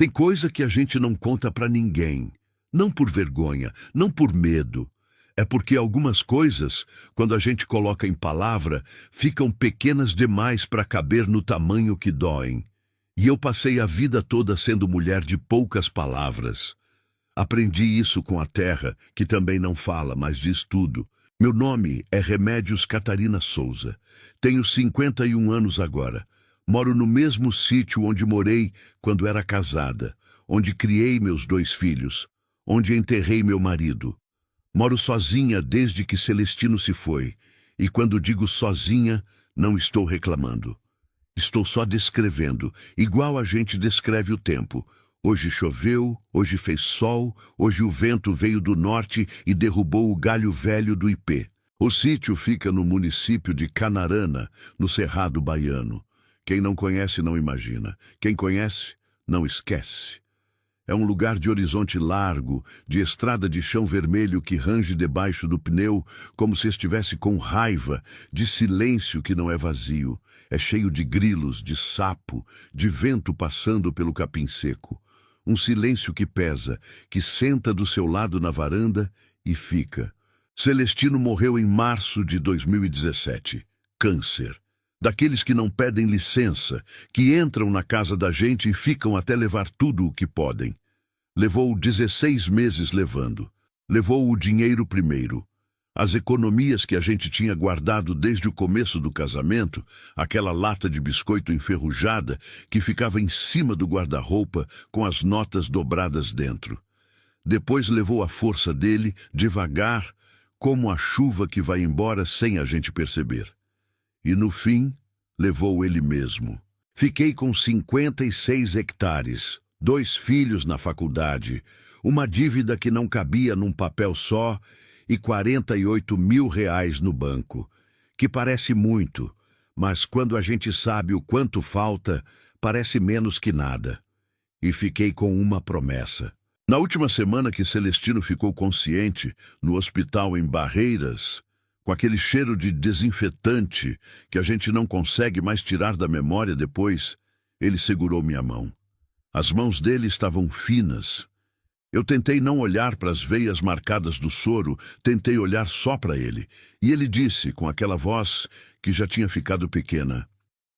Tem coisa que a gente não conta pra ninguém. Não por vergonha, não por medo. É porque algumas coisas, quando a gente coloca em palavra, ficam pequenas demais para caber no tamanho que doem. E eu passei a vida toda sendo mulher de poucas palavras. Aprendi isso com a terra, que também não fala, mas diz tudo. Meu nome é Remédios Catarina Souza. Tenho 51 anos agora. Moro no mesmo sítio onde morei quando era casada, onde criei meus 2 filhos, onde enterrei meu marido. Moro sozinha desde que Celestino se foi, e quando digo sozinha, não estou reclamando. Estou só descrevendo, igual a gente descreve o tempo. Hoje choveu, hoje fez sol, hoje o vento veio do norte e derrubou o galho velho do ipê. O sítio fica no município de Canarana, no Cerrado Baiano. Quem não conhece não imagina. Quem conhece, não esquece. É um lugar de horizonte largo, de estrada de chão vermelho que range debaixo do pneu, como se estivesse com raiva, de silêncio que não é vazio. É cheio de grilos, de sapo, de vento passando pelo capim seco. Um silêncio que pesa, que senta do seu lado na varanda e fica. Celestino morreu em março de 2017. Câncer. Daqueles que não pedem licença, que entram na casa da gente e ficam até levar tudo o que podem. Levou 16 meses levando. Levou o dinheiro primeiro. As economias que a gente tinha guardado desde o começo do casamento, aquela lata de biscoito enferrujada que ficava em cima do guarda-roupa com as notas dobradas dentro. Depois levou a força dele, devagar, como a chuva que vai embora sem a gente perceber. E no fim, levou ele mesmo. Fiquei com 56 hectares, 2 filhos na faculdade, uma dívida que não cabia num papel só e 48 mil reais no banco, que parece muito, mas quando a gente sabe o quanto falta, parece menos que nada. E fiquei com uma promessa. Na última semana que Celestino ficou consciente, no hospital em Barreiras, com aquele cheiro de desinfetante que a gente não consegue mais tirar da memória depois, ele segurou minha mão. As mãos dele estavam finas. Eu tentei não olhar para as veias marcadas do soro, tentei olhar só para ele. E ele disse, com aquela voz que já tinha ficado pequena: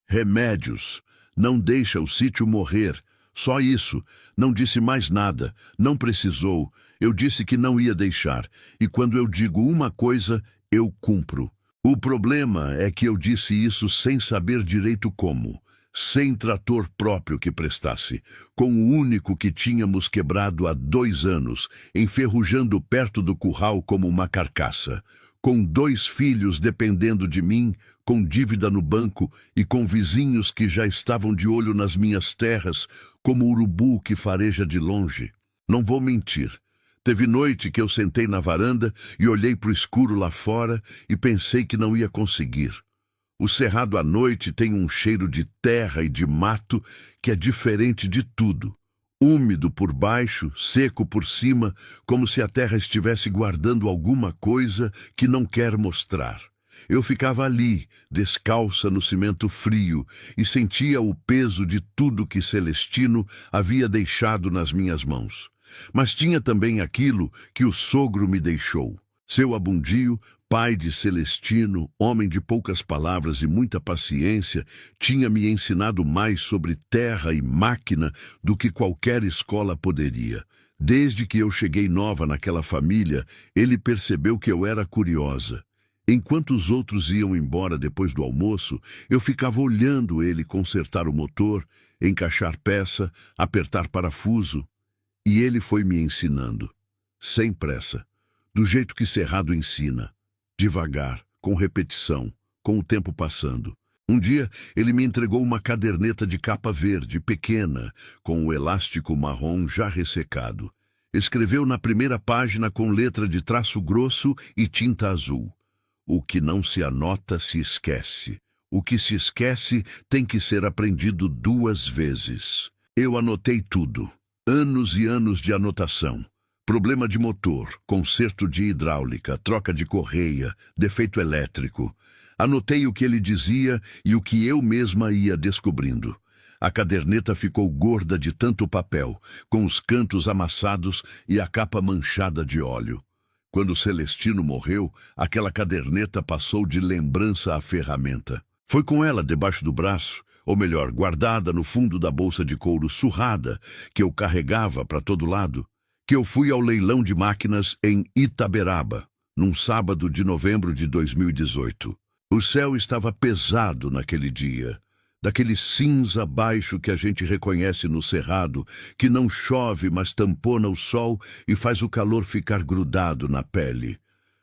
Remédios, não deixa o sítio morrer. Só isso, não disse mais nada, não precisou. Eu disse que não ia deixar. E quando eu digo uma coisa, eu cumpro. O problema é que eu disse isso sem saber direito como. Sem trator próprio que prestasse, com o único que tínhamos quebrado há 2 anos, enferrujando perto do curral como uma carcaça, com 2 filhos dependendo de mim, com dívida no banco e com vizinhos que já estavam de olho nas minhas terras, como urubu que fareja de longe. Não vou mentir. Teve noite que eu sentei na varanda e olhei para o escuro lá fora e pensei que não ia conseguir. O cerrado à noite tem um cheiro de terra e de mato que é diferente de tudo. Úmido por baixo, seco por cima, como se a terra estivesse guardando alguma coisa que não quer mostrar. Eu ficava ali, descalça no cimento frio, e sentia o peso de tudo que Celestino havia deixado nas minhas mãos. Mas tinha também aquilo que o sogro me deixou. Seu Abundio, pai de Celestino, homem de poucas palavras e muita paciência, tinha me ensinado mais sobre terra e máquina do que qualquer escola poderia. Desde que eu cheguei nova naquela família, ele percebeu que eu era curiosa. Enquanto os outros iam embora depois do almoço, eu ficava olhando ele consertar o motor, encaixar peça, apertar parafuso. E ele foi me ensinando, sem pressa, do jeito que Cerrado ensina. Devagar, com repetição, com o tempo passando. Um dia, ele me entregou uma caderneta de capa verde, pequena, com o elástico marrom já ressecado. Escreveu na primeira página com letra de traço grosso e tinta azul: o que não se anota se esquece. O que se esquece tem que ser aprendido 2 vezes. Eu anotei tudo. Anos e anos de anotação. Problema de motor, conserto de hidráulica, troca de correia, defeito elétrico. Anotei o que ele dizia e o que eu mesma ia descobrindo. A caderneta ficou gorda de tanto papel, com os cantos amassados e a capa manchada de óleo. Quando Celestino morreu, aquela caderneta passou de lembrança a ferramenta. Foi com ela debaixo do braço, ou melhor, guardada no fundo da bolsa de couro surrada, que eu carregava para todo lado, que eu fui ao leilão de máquinas em Itaberaba, num sábado de novembro de 2018. O céu estava pesado naquele dia, daquele cinza baixo que a gente reconhece no cerrado, que não chove, mas tampona o sol e faz o calor ficar grudado na pele.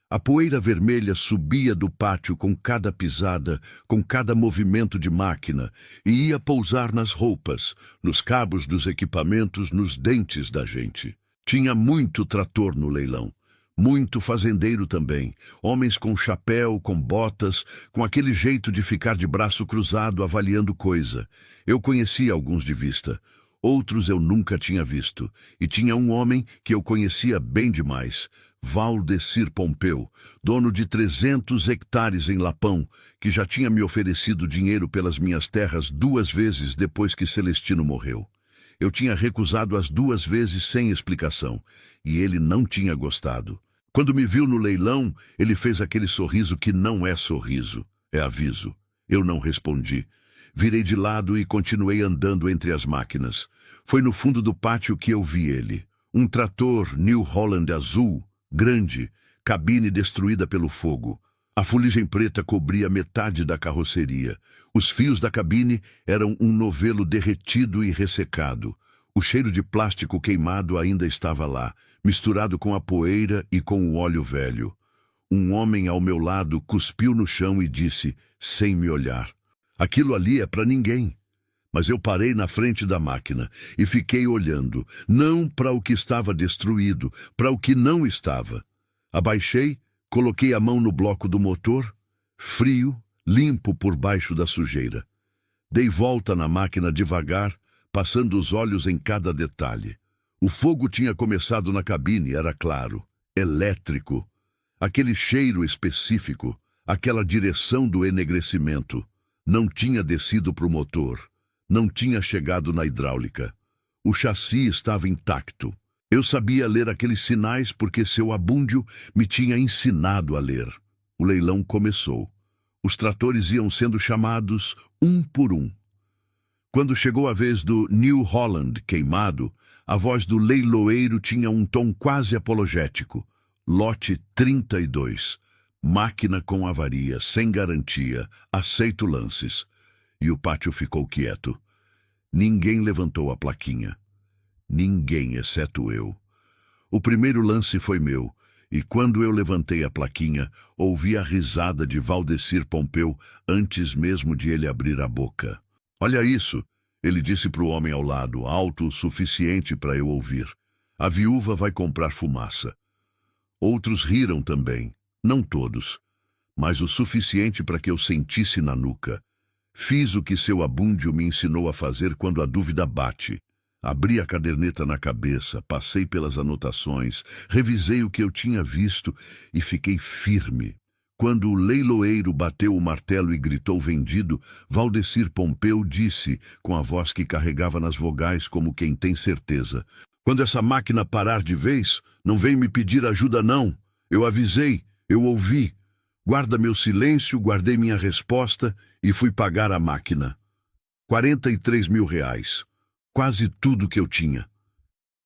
A poeira vermelha subia do pátio com cada pisada, com cada movimento de máquina, e ia pousar nas roupas, nos cabos dos equipamentos, nos dentes da gente. Tinha muito trator no leilão. Muito fazendeiro também, homens com chapéu, com botas, com aquele jeito de ficar de braço cruzado avaliando coisa. Eu conhecia alguns de vista, outros eu nunca tinha visto, e tinha um homem que eu conhecia bem demais, Valdecir Pompeu, dono de 300 hectares em Lapão, que já tinha me oferecido dinheiro pelas minhas terras 2 vezes depois que Celestino morreu. Eu tinha recusado as 2 vezes sem explicação, e ele não tinha gostado. Quando me viu no leilão, ele fez aquele sorriso que não é sorriso, é aviso. Eu não respondi. Virei de lado e continuei andando entre as máquinas. Foi no fundo do pátio que eu vi ele. Um trator New Holland azul, grande, cabine destruída pelo fogo. A fuligem preta cobria metade da carroceria. Os fios da cabine eram um novelo derretido e ressecado. O cheiro de plástico queimado ainda estava lá, misturado com a poeira e com o óleo velho. Um homem ao meu lado cuspiu no chão e disse, sem me olhar, aquilo ali é para ninguém. Mas eu parei na frente da máquina e fiquei olhando, não para o que estava destruído, para o que não estava. Abaixei, coloquei a mão no bloco do motor, frio, limpo por baixo da sujeira. Dei volta na máquina devagar, passando os olhos em cada detalhe. O fogo tinha começado na cabine, era claro, elétrico. Aquele cheiro específico, aquela direção do enegrecimento, não tinha descido para o motor, não tinha chegado na hidráulica. O chassi estava intacto. Eu sabia ler aqueles sinais porque seu abúndio me tinha ensinado a ler. O leilão começou. Os tratores iam sendo chamados um por um. Quando chegou a vez do New Holland queimado, a voz do leiloeiro tinha um tom quase apologético. Lote 32. Máquina com avaria, sem garantia. Aceito lances. E o pátio ficou quieto. Ninguém levantou a plaquinha. Ninguém, exceto eu. O primeiro lance foi meu, e quando eu levantei a plaquinha, ouvi a risada de Valdecir Pompeu antes mesmo de ele abrir a boca. Olha isso, ele disse para o homem ao lado, alto o suficiente para eu ouvir. A viúva vai comprar fumaça. Outros riram também, não todos, mas o suficiente para que eu sentisse na nuca. Fiz o que seu abúndio me ensinou a fazer quando a dúvida bate. Abri a caderneta na cabeça, passei pelas anotações, revisei o que eu tinha visto e fiquei firme. Quando o leiloeiro bateu o martelo e gritou vendido, Valdecir Pompeu disse, com a voz que carregava nas vogais como quem tem certeza, quando essa máquina parar de vez, não vem me pedir ajuda não. Eu avisei, eu ouvi. Guarda meu silêncio, guardei minha resposta e fui pagar a máquina. 43 mil reais. Quase tudo que eu tinha.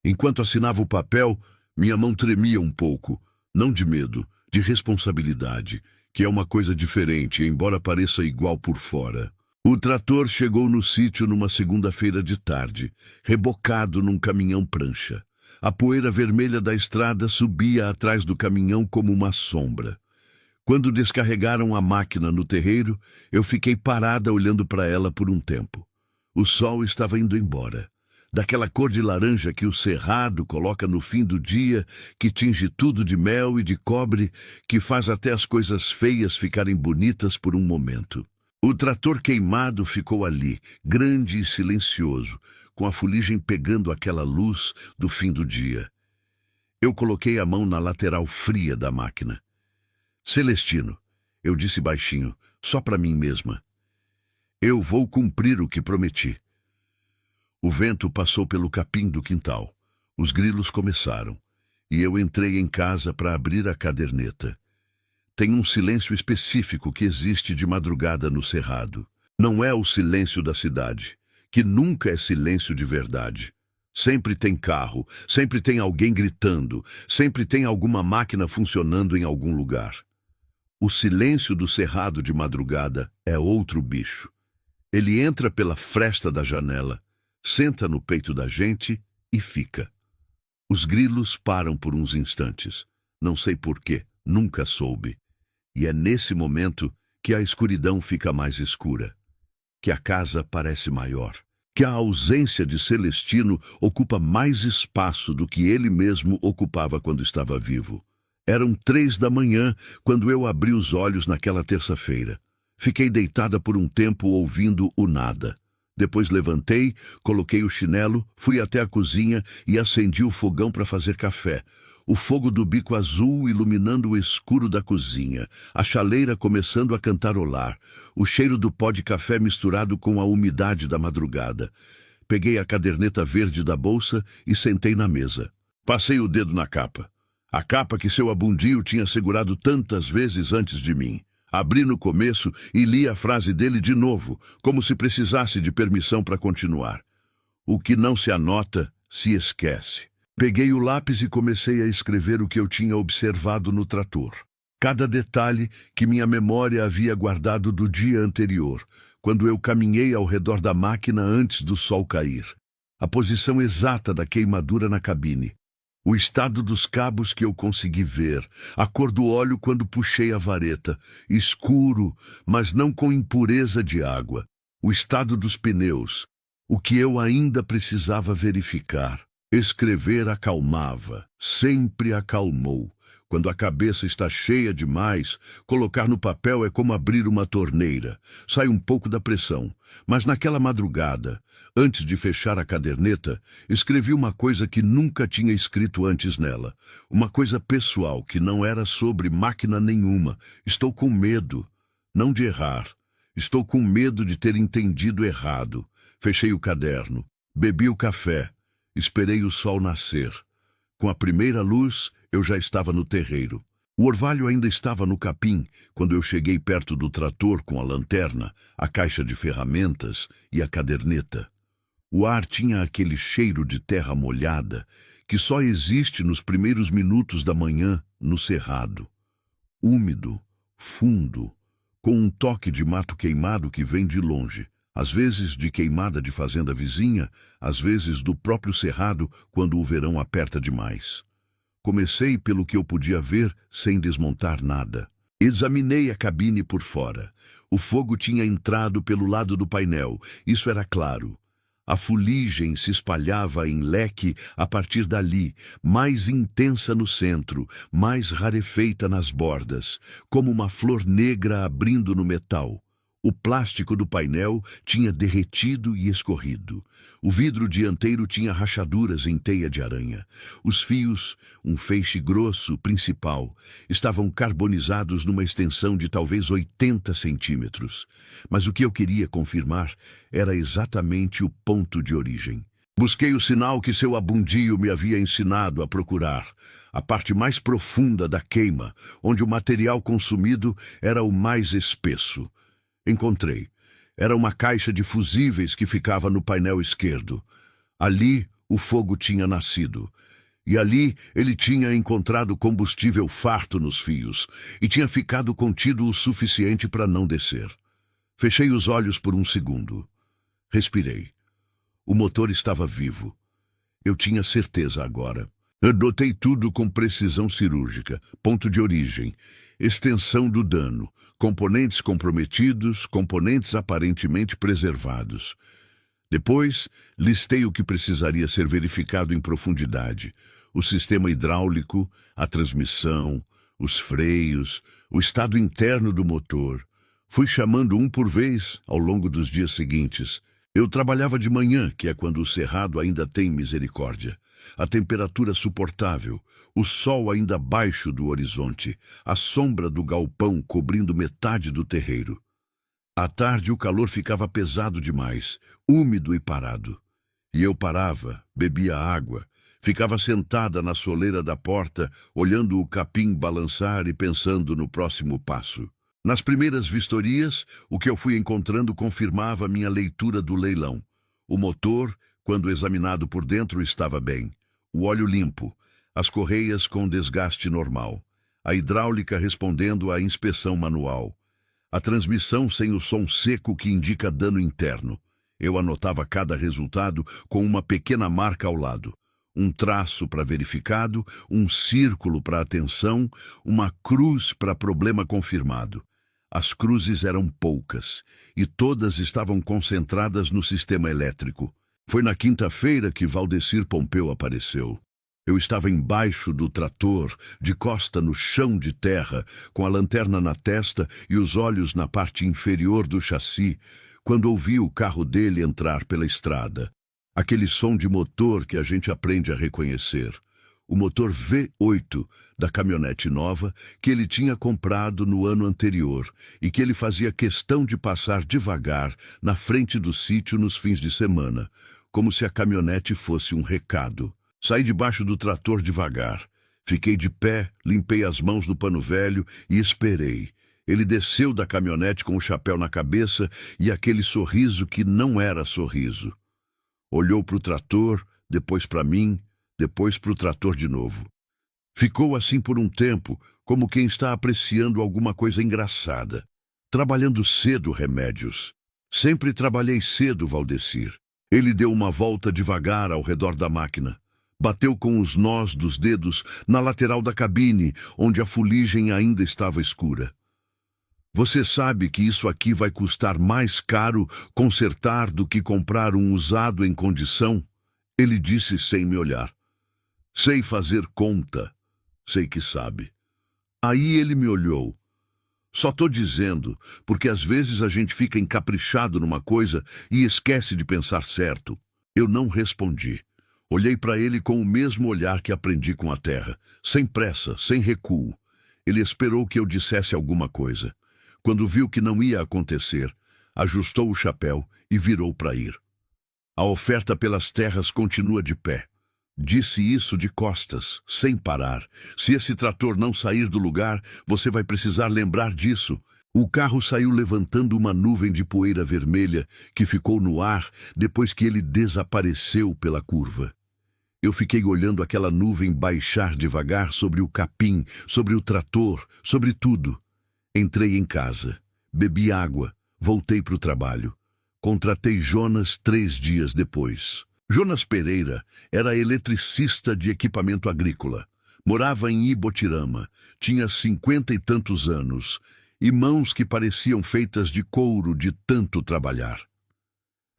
Enquanto assinava o papel, minha mão tremia um pouco, não de medo, de responsabilidade, que é uma coisa diferente, embora pareça igual por fora. O trator chegou no sítio numa segunda-feira de tarde, rebocado num caminhão-prancha. A poeira vermelha da estrada subia atrás do caminhão como uma sombra. Quando descarregaram a máquina no terreiro, eu fiquei parada olhando para ela por um tempo. O sol estava indo embora. Daquela cor de laranja que o cerrado coloca no fim do dia, que tinge tudo de mel e de cobre, que faz até as coisas feias ficarem bonitas por um momento. O trator queimado ficou ali, grande e silencioso, com a fuligem pegando aquela luz do fim do dia. Eu coloquei a mão na lateral fria da máquina. Celestino, eu disse baixinho, só para mim mesma. Eu vou cumprir o que prometi. O vento passou pelo capim do quintal. Os grilos começaram. E eu entrei em casa para abrir a caderneta. Tem um silêncio específico que existe de madrugada no cerrado. Não é o silêncio da cidade, que nunca é silêncio de verdade. Sempre tem carro, sempre tem alguém gritando, sempre tem alguma máquina funcionando em algum lugar. O silêncio do cerrado de madrugada é outro bicho. Ele entra pela fresta da janela, senta no peito da gente e fica. Os grilos param por uns instantes. Não sei porquê, nunca soube. E é nesse momento que a escuridão fica mais escura, que a casa parece maior, que a ausência de Celestino ocupa mais espaço do que ele mesmo ocupava quando estava vivo. Eram 3 da manhã quando eu abri os olhos naquela terça-feira. Fiquei deitada por um tempo ouvindo o nada. Depois levantei, coloquei o chinelo, fui até a cozinha e acendi o fogão para fazer café. O fogo do bico azul iluminando o escuro da cozinha, a chaleira começando a cantarolar, o cheiro do pó de café misturado com a umidade da madrugada. Peguei a caderneta verde da bolsa e sentei na mesa. Passei o dedo na capa. A capa que seu abundio tinha segurado tantas vezes antes de mim. Abri no começo e li a frase dele de novo, como se precisasse de permissão para continuar. O que não se anota, se esquece. Peguei o lápis e comecei a escrever o que eu tinha observado no trator. Cada detalhe que minha memória havia guardado do dia anterior, quando eu caminhei ao redor da máquina antes do sol cair. A posição exata da queimadura na cabine. O estado dos cabos que eu consegui ver, a cor do óleo quando puxei a vareta, escuro, mas não com impureza de água. O estado dos pneus, o que eu ainda precisava verificar. Escrever acalmava, sempre acalmou. Quando a cabeça está cheia demais, colocar no papel é como abrir uma torneira. Sai um pouco da pressão. Mas naquela madrugada, antes de fechar a caderneta, escrevi uma coisa que nunca tinha escrito antes nela. Uma coisa pessoal que não era sobre máquina nenhuma. Estou com medo, não de errar. Estou com medo de ter entendido errado. Fechei o caderno, bebi o café, esperei o sol nascer. Com a primeira luz, eu já estava no terreiro. O orvalho ainda estava no capim quando eu cheguei perto do trator com a lanterna, a caixa de ferramentas e a caderneta. O ar tinha aquele cheiro de terra molhada que só existe nos primeiros minutos da manhã no cerrado. Úmido, fundo, com um toque de mato queimado que vem de longe. Às vezes de queimada de fazenda vizinha, às vezes do próprio cerrado quando o verão aperta demais. Comecei pelo que eu podia ver sem desmontar nada. Examinei a cabine por fora. O fogo tinha entrado pelo lado do painel, isso era claro. A fuligem se espalhava em leque a partir dali, mais intensa no centro, mais rarefeita nas bordas, como uma flor negra abrindo no metal. O plástico do painel tinha derretido e escorrido. O vidro dianteiro tinha rachaduras em teia de aranha. Os fios, um feixe grosso principal, estavam carbonizados numa extensão de talvez 80 centímetros. Mas o que eu queria confirmar era exatamente o ponto de origem. Busquei o sinal que seu abundio me havia ensinado a procurar. A parte mais profunda da queima, onde o material consumido era o mais espesso. Encontrei. Era uma caixa de fusíveis que ficava no painel esquerdo. Ali o fogo tinha nascido. E ali ele tinha encontrado combustível farto nos fios e tinha ficado contido o suficiente para não descer. Fechei os olhos por um segundo. Respirei. O motor estava vivo. Eu tinha certeza agora. Anotei tudo com precisão cirúrgica. Ponto de origem, extensão do dano, componentes comprometidos, componentes aparentemente preservados. Depois, listei o que precisaria ser verificado em profundidade. O sistema hidráulico, a transmissão, os freios, o estado interno do motor. Fui chamando um por vez ao longo dos dias seguintes. Eu trabalhava de manhã, que é quando o cerrado ainda tem misericórdia. A temperatura suportável, o sol ainda baixo do horizonte, a sombra do galpão cobrindo metade do terreiro. À tarde o calor ficava pesado demais, úmido e parado. E eu parava, bebia água, ficava sentada na soleira da porta, olhando o capim balançar e pensando no próximo passo. Nas primeiras vistorias, o que eu fui encontrando confirmava minha leitura do leilão. O motor, quando examinado por dentro, estava bem. O óleo limpo, as correias com desgaste normal, a hidráulica respondendo à inspeção manual, a transmissão sem o som seco que indica dano interno. Eu anotava cada resultado com uma pequena marca ao lado. Um traço para verificado, um círculo para atenção, uma cruz para problema confirmado. As cruzes eram poucas, e todas estavam concentradas no sistema elétrico. Foi na quinta-feira que Valdecir Pompeu apareceu. Eu estava embaixo do trator, de costa no chão de terra, com a lanterna na testa e os olhos na parte inferior do chassi, quando ouvi o carro dele entrar pela estrada. Aquele som de motor que a gente aprende a reconhecer. O motor V8 da caminhonete nova que ele tinha comprado no ano anterior e que ele fazia questão de passar devagar na frente do sítio nos fins de semana, como se a caminhonete fosse um recado. Saí debaixo do trator devagar. Fiquei de pé, limpei as mãos no pano velho e esperei. Ele desceu da caminhonete com o chapéu na cabeça e aquele sorriso que não era sorriso. Olhou para o trator, depois para mim, depois para o trator de novo. Ficou assim por um tempo, como quem está apreciando alguma coisa engraçada. Trabalhando cedo, Remédios. Sempre trabalhei cedo, Valdecir. Ele deu uma volta devagar ao redor da máquina. Bateu com os nós dos dedos na lateral da cabine, onde a fuligem ainda estava escura. Você sabe que isso aqui vai custar mais caro consertar do que comprar um usado em condição? Ele disse sem me olhar. Sei fazer conta. Sei que sabe. Aí ele me olhou. Só tô dizendo, porque às vezes a gente fica encaprichado numa coisa e esquece de pensar certo. Eu não respondi. Olhei para ele com o mesmo olhar que aprendi com a terra, sem pressa, sem recuo. Ele esperou que eu dissesse alguma coisa. Quando viu que não ia acontecer, ajustou o chapéu e virou para ir. A oferta pelas terras continua de pé. Disse isso de costas, sem parar. Se esse trator não sair do lugar, você vai precisar lembrar disso. O carro saiu levantando uma nuvem de poeira vermelha que ficou no ar depois que ele desapareceu pela curva. Eu fiquei olhando aquela nuvem baixar devagar sobre o capim, sobre o trator, sobre tudo. Entrei em casa, bebi água, voltei para o trabalho. Contratei Jonas 3 dias depois. Jonas Pereira era eletricista de equipamento agrícola. Morava em Ibotirama, tinha 50 e tantos anos, e mãos que pareciam feitas de couro de tanto trabalhar.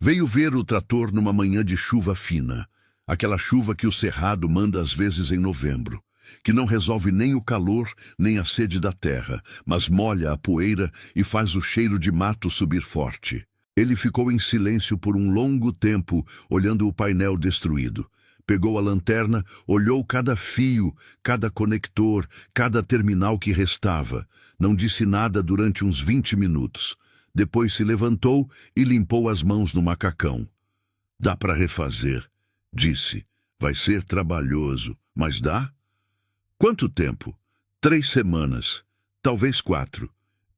Veio ver o trator numa manhã de chuva fina, aquela chuva que o cerrado manda às vezes em novembro, que não resolve nem o calor nem a sede da terra, mas molha a poeira e faz o cheiro de mato subir forte. Ele ficou em silêncio por um longo tempo, olhando o painel destruído. Pegou a lanterna, olhou cada fio, cada conector, cada terminal que restava. Não disse nada durante uns 20 minutos. Depois se levantou e limpou as mãos no macacão. Dá para refazer, disse. Vai ser trabalhoso, mas dá? Quanto tempo? 3 semanas, talvez 4.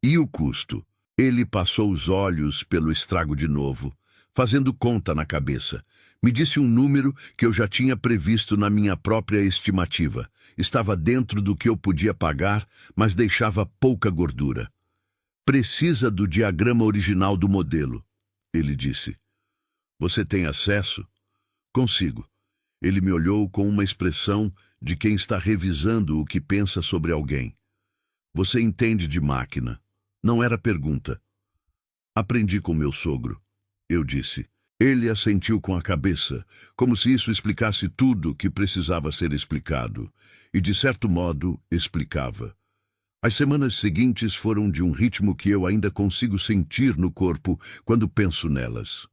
E o custo? Ele passou os olhos pelo estrago de novo, fazendo conta na cabeça. Me disse um número que eu já tinha previsto na minha própria estimativa. Estava dentro do que eu podia pagar, mas deixava pouca gordura. Precisa do diagrama original do modelo, ele disse. Você tem acesso? Consigo. Ele me olhou com uma expressão de quem está revisando o que pensa sobre alguém. Você entende de máquina. Não era pergunta. Aprendi com meu sogro, eu disse. Ele assentiu com a cabeça, como se isso explicasse tudo que precisava ser explicado, e de certo modo explicava. As semanas seguintes foram de um ritmo que eu ainda consigo sentir no corpo quando penso nelas.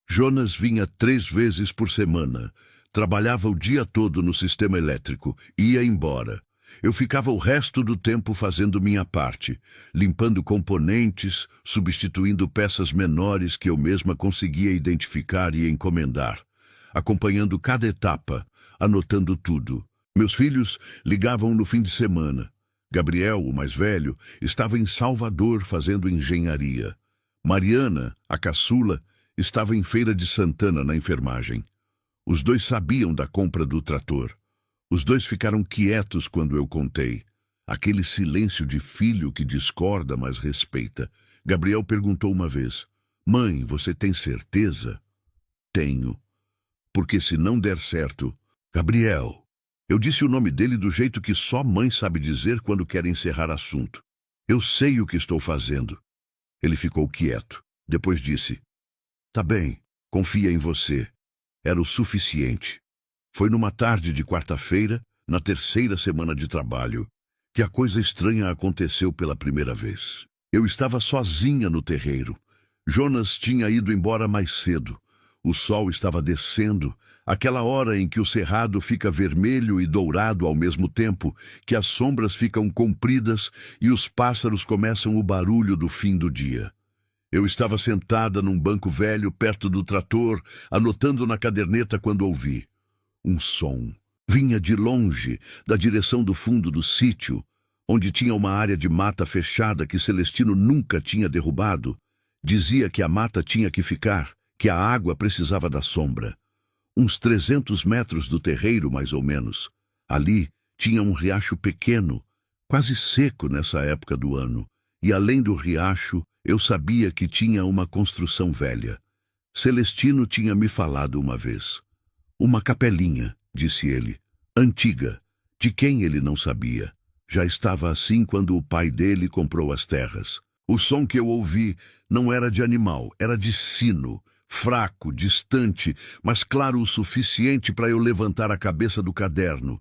Jonas vinha 3 vezes por semana, trabalhava o dia todo no sistema elétrico, ia embora. Eu ficava o resto do tempo fazendo minha parte, limpando componentes, substituindo peças menores que eu mesma conseguia identificar e encomendar. acompanhando cada etapa, anotando tudo. Meus filhos ligavam no fim de semana. Gabriel, o mais velho, estava em Salvador fazendo engenharia. Mariana, a caçula, estava em Feira de Santana, na enfermagem. Os dois sabiam da compra do trator. Os dois ficaram quietos quando eu contei. Aquele silêncio de filho que discorda, mas respeita. Gabriel perguntou uma vez: "Mãe, você tem certeza?" "Tenho. Porque se não der certo..." "Gabriel." Eu disse o nome dele do jeito que só mãe sabe dizer quando quer encerrar assunto. "Eu sei o que estou fazendo." Ele ficou quieto. Depois disse: "Tá bem, confia em você." Era o suficiente. Foi numa tarde de quarta-feira, na terceira semana de trabalho, que a coisa estranha aconteceu pela primeira vez. Eu estava sozinha no terreiro. Jonas tinha ido embora mais cedo. O sol estava descendo, aquela hora em que o cerrado fica vermelho e dourado ao mesmo tempo, que as sombras ficam compridas e os pássaros começam o barulho do fim do dia. Eu estava sentada num banco velho perto do trator, anotando na caderneta quando ouvi um som. Vinha de longe, da direção do fundo do sítio, onde tinha uma área de mata fechada que Celestino nunca tinha derrubado. Dizia que a mata tinha que ficar, que a água precisava da sombra. Uns 300 metros do terreiro, mais ou menos. Ali tinha um riacho pequeno, quase seco nessa época do ano. E além do riacho, eu sabia que tinha uma construção velha. Celestino tinha me falado uma vez. Uma capelinha, disse ele, antiga, de quem ele não sabia. Já estava assim quando o pai dele comprou as terras. O som que eu ouvi não era de animal, era de sino, fraco, distante, mas claro o suficiente para eu levantar a cabeça do caderno.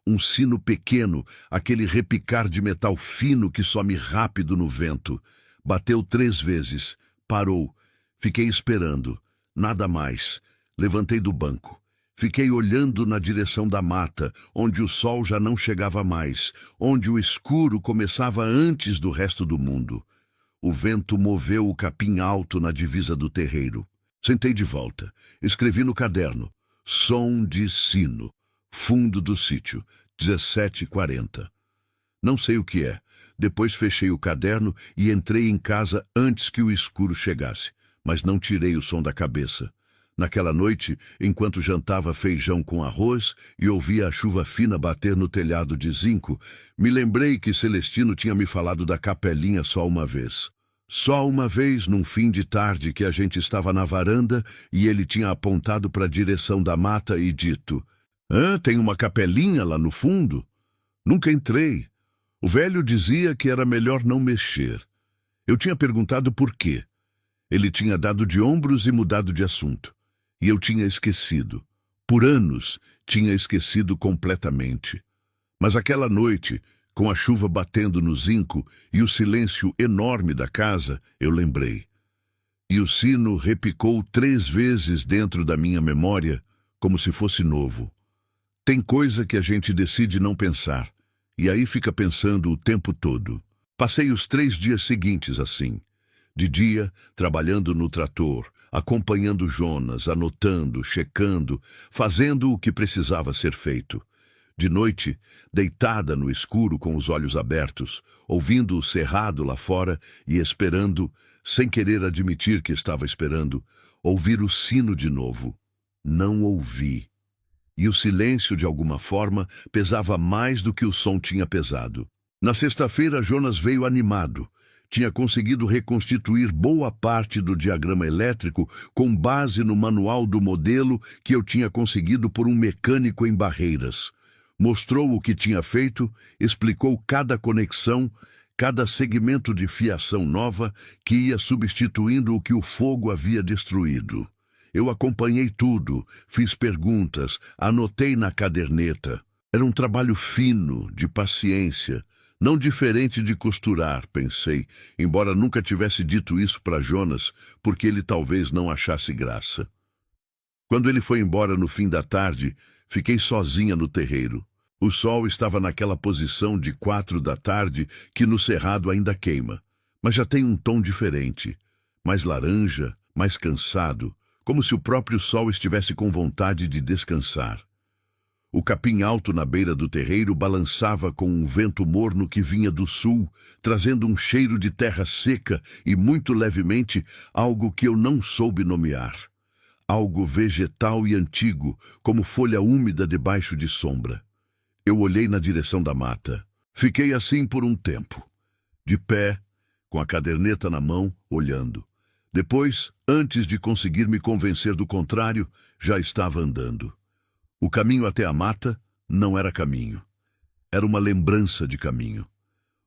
Um sino pequeno, aquele repicar de metal fino que some rápido no vento. Bateu 3 vezes, parou. Fiquei esperando, nada mais. Levantei do banco. Fiquei olhando na direção da mata, onde o sol já não chegava mais, onde o escuro começava antes do resto do mundo. O vento moveu o capim alto na divisa do terreiro. Sentei de volta. Escrevi no caderno: som de sino. Fundo do sítio, 17h40. Não sei o que é. Depois fechei o caderno e entrei em casa antes que o escuro chegasse, mas não tirei o som da cabeça. Naquela noite, enquanto jantava feijão com arroz e ouvia a chuva fina bater no telhado de zinco, me lembrei que Celestino tinha me falado da capelinha só uma vez. Só uma vez, num fim de tarde que a gente estava na varanda e ele tinha apontado para a direção da mata e dito: tem uma capelinha lá no fundo?" Nunca entrei. O velho dizia que era melhor não mexer. Eu tinha perguntado por quê. Ele tinha dado de ombros e mudado de assunto. E eu tinha esquecido. Por anos, tinha esquecido completamente. Mas aquela noite, com a chuva batendo no zinco e o silêncio enorme da casa, eu lembrei. E o sino repicou 3 vezes dentro da minha memória, como se fosse novo. Tem coisa que a gente decide não pensar, e aí fica pensando o tempo todo. Passei os 3 dias seguintes assim. De dia, trabalhando no trator, acompanhando Jonas, anotando, checando, fazendo o que precisava ser feito. De noite, deitada no escuro com os olhos abertos, ouvindo o cerrado lá fora e esperando, sem querer admitir que estava esperando, ouvir o sino de novo. Não ouvi. E o silêncio, de alguma forma, pesava mais do que o som tinha pesado. Na sexta-feira, Jonas veio animado. Tinha conseguido reconstituir boa parte do diagrama elétrico com base no manual do modelo que eu tinha conseguido por um mecânico em Barreiras. Mostrou o que tinha feito, explicou cada conexão, cada segmento de fiação nova que ia substituindo o que o fogo havia destruído. Eu acompanhei tudo, fiz perguntas, anotei na caderneta. Era um trabalho fino, de paciência, não diferente de costurar, pensei, embora nunca tivesse dito isso para Jonas, porque ele talvez não achasse graça. Quando ele foi embora no fim da tarde, fiquei sozinha no terreiro. O sol estava naquela posição de 4 da tarde que no cerrado ainda queima, mas já tem um tom diferente, mais laranja, mais cansado, como se o próprio sol estivesse com vontade de descansar. O capim alto na beira do terreiro balançava com um vento morno que vinha do sul, trazendo um cheiro de terra seca e, muito levemente, algo que eu não soube nomear. Algo vegetal e antigo, como folha úmida debaixo de sombra. Eu olhei na direção da mata. Fiquei assim por um tempo, de pé, com a caderneta na mão, olhando. Depois, antes de conseguir me convencer do contrário, já estava andando. O caminho até a mata não era caminho. Era uma lembrança de caminho.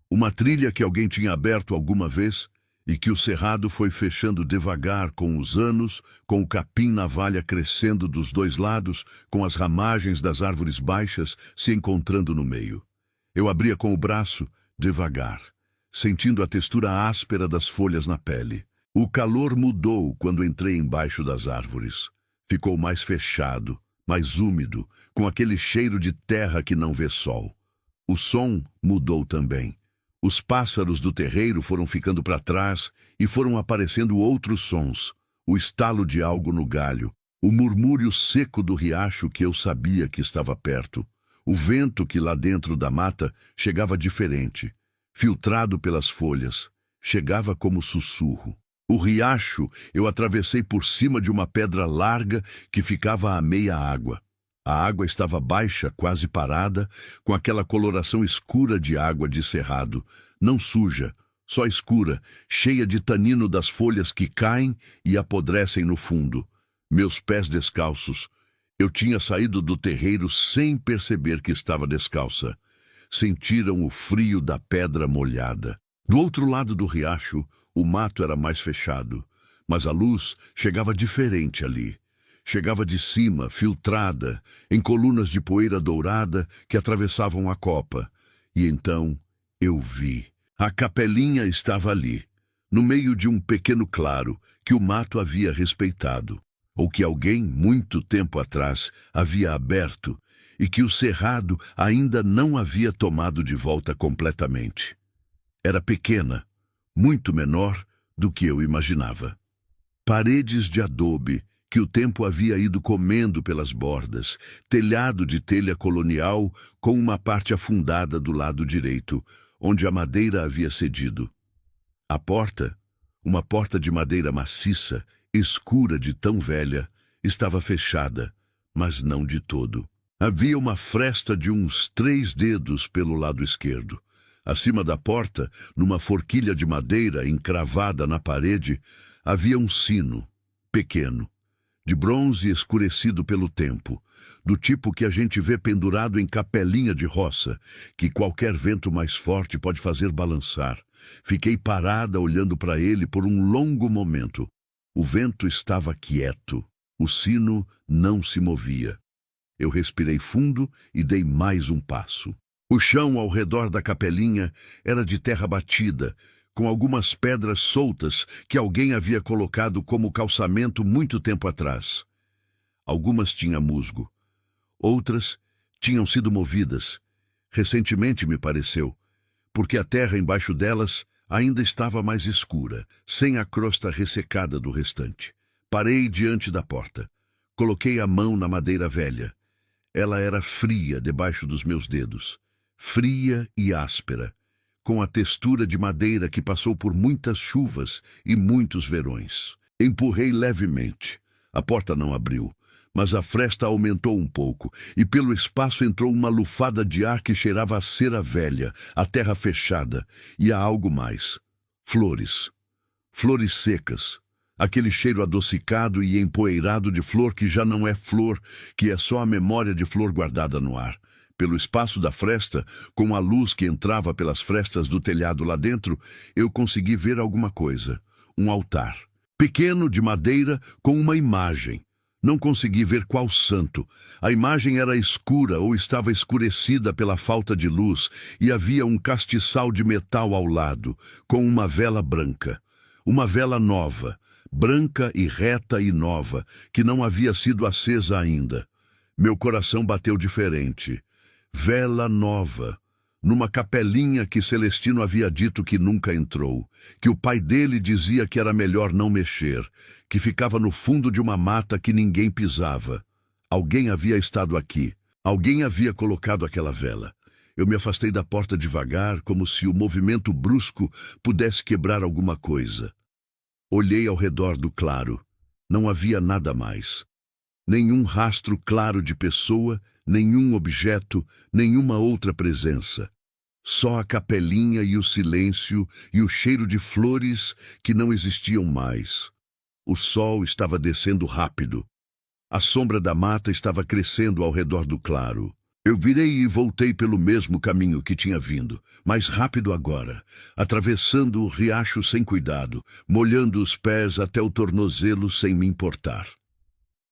Uma trilha que alguém tinha aberto alguma vez e que o cerrado foi fechando devagar com os anos, com o capim navalha crescendo dos dois lados, com as ramagens das árvores baixas se encontrando no meio. Eu abria com o braço, devagar, sentindo a textura áspera das folhas na pele. O calor mudou quando entrei embaixo das árvores. Ficou mais fechado, mais úmido, com aquele cheiro de terra que não vê sol. O som mudou também. Os pássaros do terreiro foram ficando para trás e foram aparecendo outros sons. O estalo de algo no galho, o murmúrio seco do riacho que eu sabia que estava perto. O vento que lá dentro da mata chegava diferente, filtrado pelas folhas, chegava como sussurro. O riacho eu atravessei por cima de uma pedra larga que ficava à meia água. A água estava baixa, quase parada, com aquela coloração escura de água de cerrado, não suja, só escura, cheia de tanino das folhas que caem e apodrecem no fundo. Meus pés descalços. Eu tinha saído do terreiro sem perceber que estava descalça. Sentiram o frio da pedra molhada. Do outro lado do riacho, o mato era mais fechado, mas a luz chegava diferente ali. Chegava de cima, filtrada, em colunas de poeira dourada que atravessavam a copa. E então eu vi. A capelinha estava ali, no meio de um pequeno claro que o mato havia respeitado, ou que alguém, muito tempo atrás, havia aberto e que o cerrado ainda não havia tomado de volta completamente. Era pequena, muito menor do que eu imaginava. Paredes de adobe que o tempo havia ido comendo pelas bordas, telhado de telha colonial com uma parte afundada do lado direito, onde a madeira havia cedido. A porta, uma porta de madeira maciça, escura de tão velha, estava fechada, mas não de todo. Havia uma fresta de uns 3 dedos pelo lado esquerdo. Acima da porta, numa forquilha de madeira encravada na parede, havia um sino, pequeno, de bronze escurecido pelo tempo, do tipo que a gente vê pendurado em capelinha de roça, que qualquer vento mais forte pode fazer balançar. Fiquei parada olhando para ele por um longo momento. O vento estava quieto, o sino não se movia. Eu respirei fundo e dei mais um passo. O chão ao redor da capelinha era de terra batida, com algumas pedras soltas que alguém havia colocado como calçamento muito tempo atrás. Algumas tinham musgo. Outras tinham sido movidas. Recentemente, me pareceu, porque a terra embaixo delas ainda estava mais escura, sem a crosta ressecada do restante. Parei diante da porta. Coloquei a mão na madeira velha. Ela era fria debaixo dos meus dedos. Fria e áspera, com a textura de madeira que passou por muitas chuvas e muitos verões. Empurrei levemente. A porta não abriu, mas a fresta aumentou um pouco, e pelo espaço entrou uma lufada de ar que cheirava a cera velha, a terra fechada, e a algo mais. Flores. Flores secas. Aquele cheiro adocicado e empoeirado de flor que já não é flor, que é só a memória de flor guardada no ar. Pelo espaço da fresta, com a luz que entrava pelas frestas do telhado lá dentro, eu consegui ver alguma coisa. Um altar. Pequeno, de madeira, com uma imagem. Não consegui ver qual santo. A imagem era escura ou estava escurecida pela falta de luz, e havia um castiçal de metal ao lado, com uma vela branca. Uma vela nova, branca e reta e nova, que não havia sido acesa ainda. Meu coração bateu diferente. Vela nova. numa capelinha que Celestino havia dito que nunca entrou, que o pai dele dizia que era melhor não mexer, que ficava no fundo de uma mata que ninguém pisava. Alguém havia estado aqui. Alguém havia colocado aquela vela. Eu me afastei da porta devagar, como se o movimento brusco pudesse quebrar alguma coisa. Olhei ao redor do claro. Não havia nada mais. Nenhum rastro claro de pessoa, nenhum objeto, nenhuma outra presença. Só a capelinha e o silêncio e o cheiro de flores que não existiam mais. O sol estava descendo rápido. A sombra da mata estava crescendo ao redor do claro. Eu virei e voltei pelo mesmo caminho que tinha vindo, mais rápido agora, atravessando o riacho sem cuidado, molhando os pés até o tornozelo sem me importar.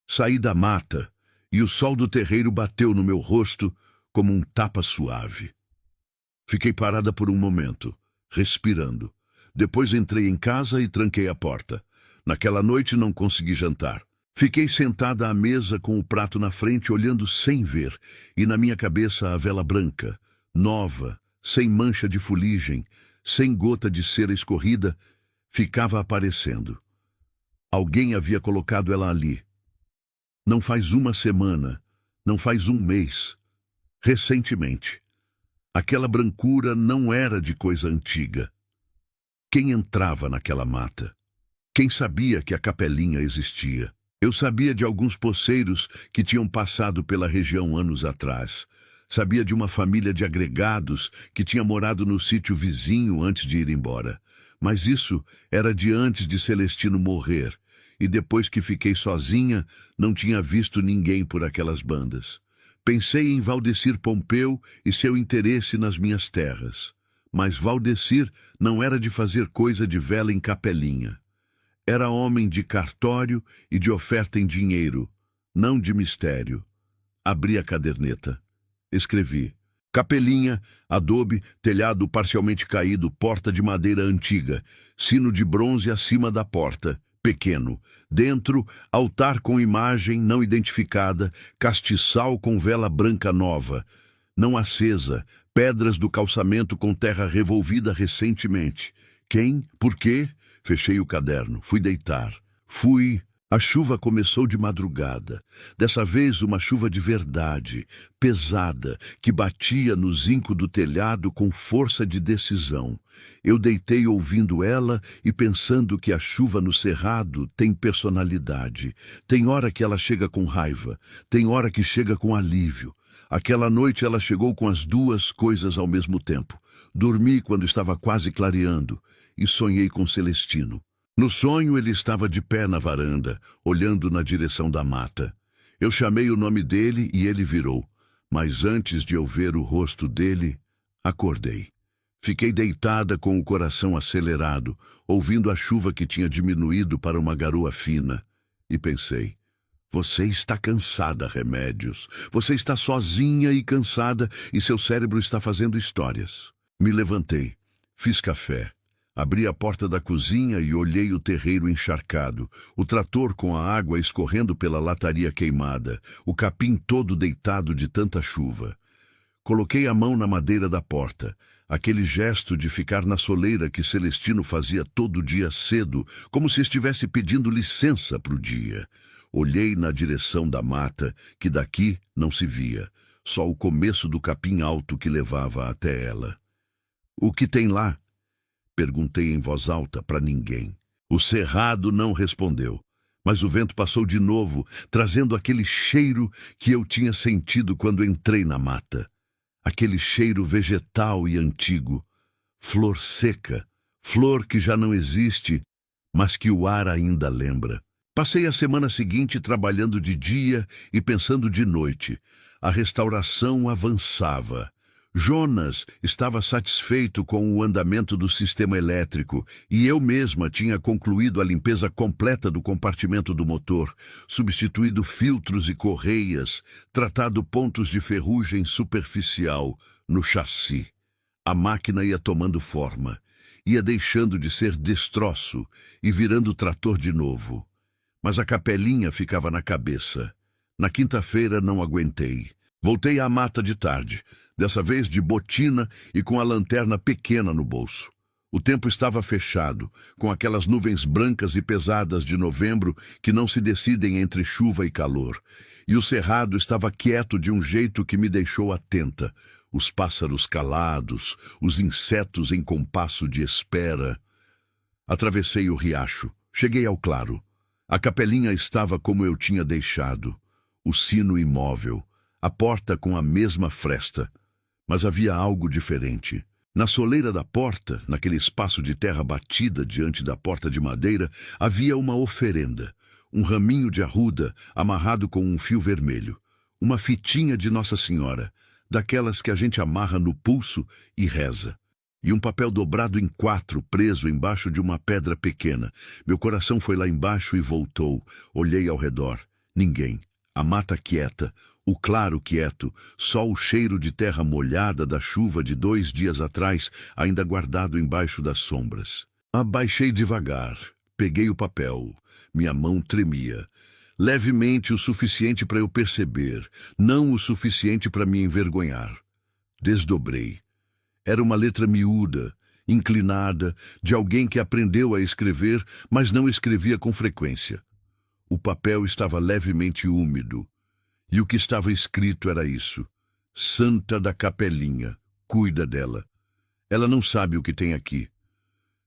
Saí da mata e o sol do terreiro bateu no meu rosto como um tapa suave. Fiquei parada por um momento, respirando. Depois entrei em casa e tranquei a porta. Naquela noite não consegui jantar. Fiquei sentada à mesa com o prato na frente, olhando sem ver, e na minha cabeça a vela branca, nova, sem mancha de fuligem, sem gota de cera escorrida, ficava aparecendo. Alguém havia colocado ela ali. Não faz uma semana, não faz um mês. Recentemente. Aquela brancura não era de coisa antiga. Quem entrava naquela mata? Quem sabia que a capelinha existia? Eu sabia de alguns poceiros que tinham passado pela região anos atrás. Sabia de uma família de agregados que tinha morado no sítio vizinho antes de ir embora. Mas isso era de antes de Celestino morrer, e depois que fiquei sozinha, não tinha visto ninguém por aquelas bandas. Pensei em Valdecir Pompeu e seu interesse nas minhas terras. Mas Valdecir não era de fazer coisa de vela em capelinha. Era homem de cartório e de oferta em dinheiro, não de mistério. Abri a caderneta. Escrevi: capelinha, adobe, telhado parcialmente caído, porta de madeira antiga, sino de bronze acima da porta, pequeno. Dentro, altar com imagem não identificada, castiçal com vela branca nova, não acesa, pedras do calçamento com terra revolvida recentemente. Quem? Por quê? Fechei o caderno, fui deitar. A chuva começou de madrugada. Dessa vez uma chuva de verdade, pesada, que batia no zinco do telhado com força de decisão. Eu deitei ouvindo ela e pensando que a chuva no cerrado tem personalidade. Tem hora que ela chega com raiva, tem hora que chega com alívio. Aquela noite ela chegou com as duas coisas ao mesmo tempo. Dormi quando estava quase clareando e sonhei com Celestino. No sonho ele estava de pé na varanda, olhando na direção da mata. Eu chamei o nome dele e ele virou, mas antes de eu ver o rosto dele, acordei. Fiquei deitada com o coração acelerado, ouvindo a chuva que tinha diminuído para uma garoa fina, e pensei: você está cansada, Remédios. Você está sozinha e cansada e seu cérebro está fazendo histórias. Me levantei, fiz café. Abri a porta da cozinha e olhei o terreiro encharcado, o trator com a água escorrendo pela lataria queimada, o capim todo deitado de tanta chuva. Coloquei a mão na madeira da porta, aquele gesto de ficar na soleira que Celestino fazia todo dia cedo, como se estivesse pedindo licença para o dia. Olhei na direção da mata, que daqui não se via, só o começo do capim alto que levava até ela. O que tem lá? Perguntei em voz alta para ninguém. O cerrado não respondeu, mas o vento passou de novo, trazendo aquele cheiro que eu tinha sentido quando entrei na mata. Aquele cheiro vegetal e antigo. Flor seca, flor que já não existe, mas que o ar ainda lembra. Passei a semana seguinte trabalhando de dia e pensando de noite. A restauração avançava. Jonas estava satisfeito com o andamento do sistema elétrico e eu mesma tinha concluído a limpeza completa do compartimento do motor, substituído filtros e correias, tratado pontos de ferrugem superficial no chassi. A máquina ia tomando forma, ia deixando de ser destroço e virando trator de novo. Mas a capelinha ficava na cabeça. Na quinta-feira não aguentei. Voltei à mata de tarde. dessa vez de botina e com a lanterna pequena no bolso. O tempo estava fechado, com aquelas nuvens brancas e pesadas de novembro que não se decidem entre chuva e calor. E o cerrado estava quieto de um jeito que me deixou atenta. Os pássaros calados, os insetos em compasso de espera. Atravessei o riacho. Cheguei ao claro. A capelinha estava como eu tinha deixado. O sino imóvel, a porta com a mesma fresta. Mas havia algo diferente. Na soleira da porta, naquele espaço de terra batida diante da porta de madeira, havia uma oferenda, um raminho de arruda amarrado com um fio vermelho, uma fitinha de Nossa Senhora, daquelas que a gente amarra no pulso e reza, e um papel dobrado em 4 preso embaixo de uma pedra pequena. Meu coração foi lá embaixo e voltou. Olhei ao redor. Ninguém. A mata quieta. O claro quieto, só o cheiro de terra molhada da chuva de 2 dias atrás, ainda guardado embaixo das sombras. Abaixei devagar, peguei o papel. Minha mão tremia. Levemente o suficiente para eu perceber, não o suficiente para me envergonhar. Desdobrei. Era uma letra miúda, inclinada, de alguém que aprendeu a escrever, mas não escrevia com frequência. O papel estava levemente úmido. E o que estava escrito era isso: Santa da Capelinha, cuida dela. Ela não sabe o que tem aqui.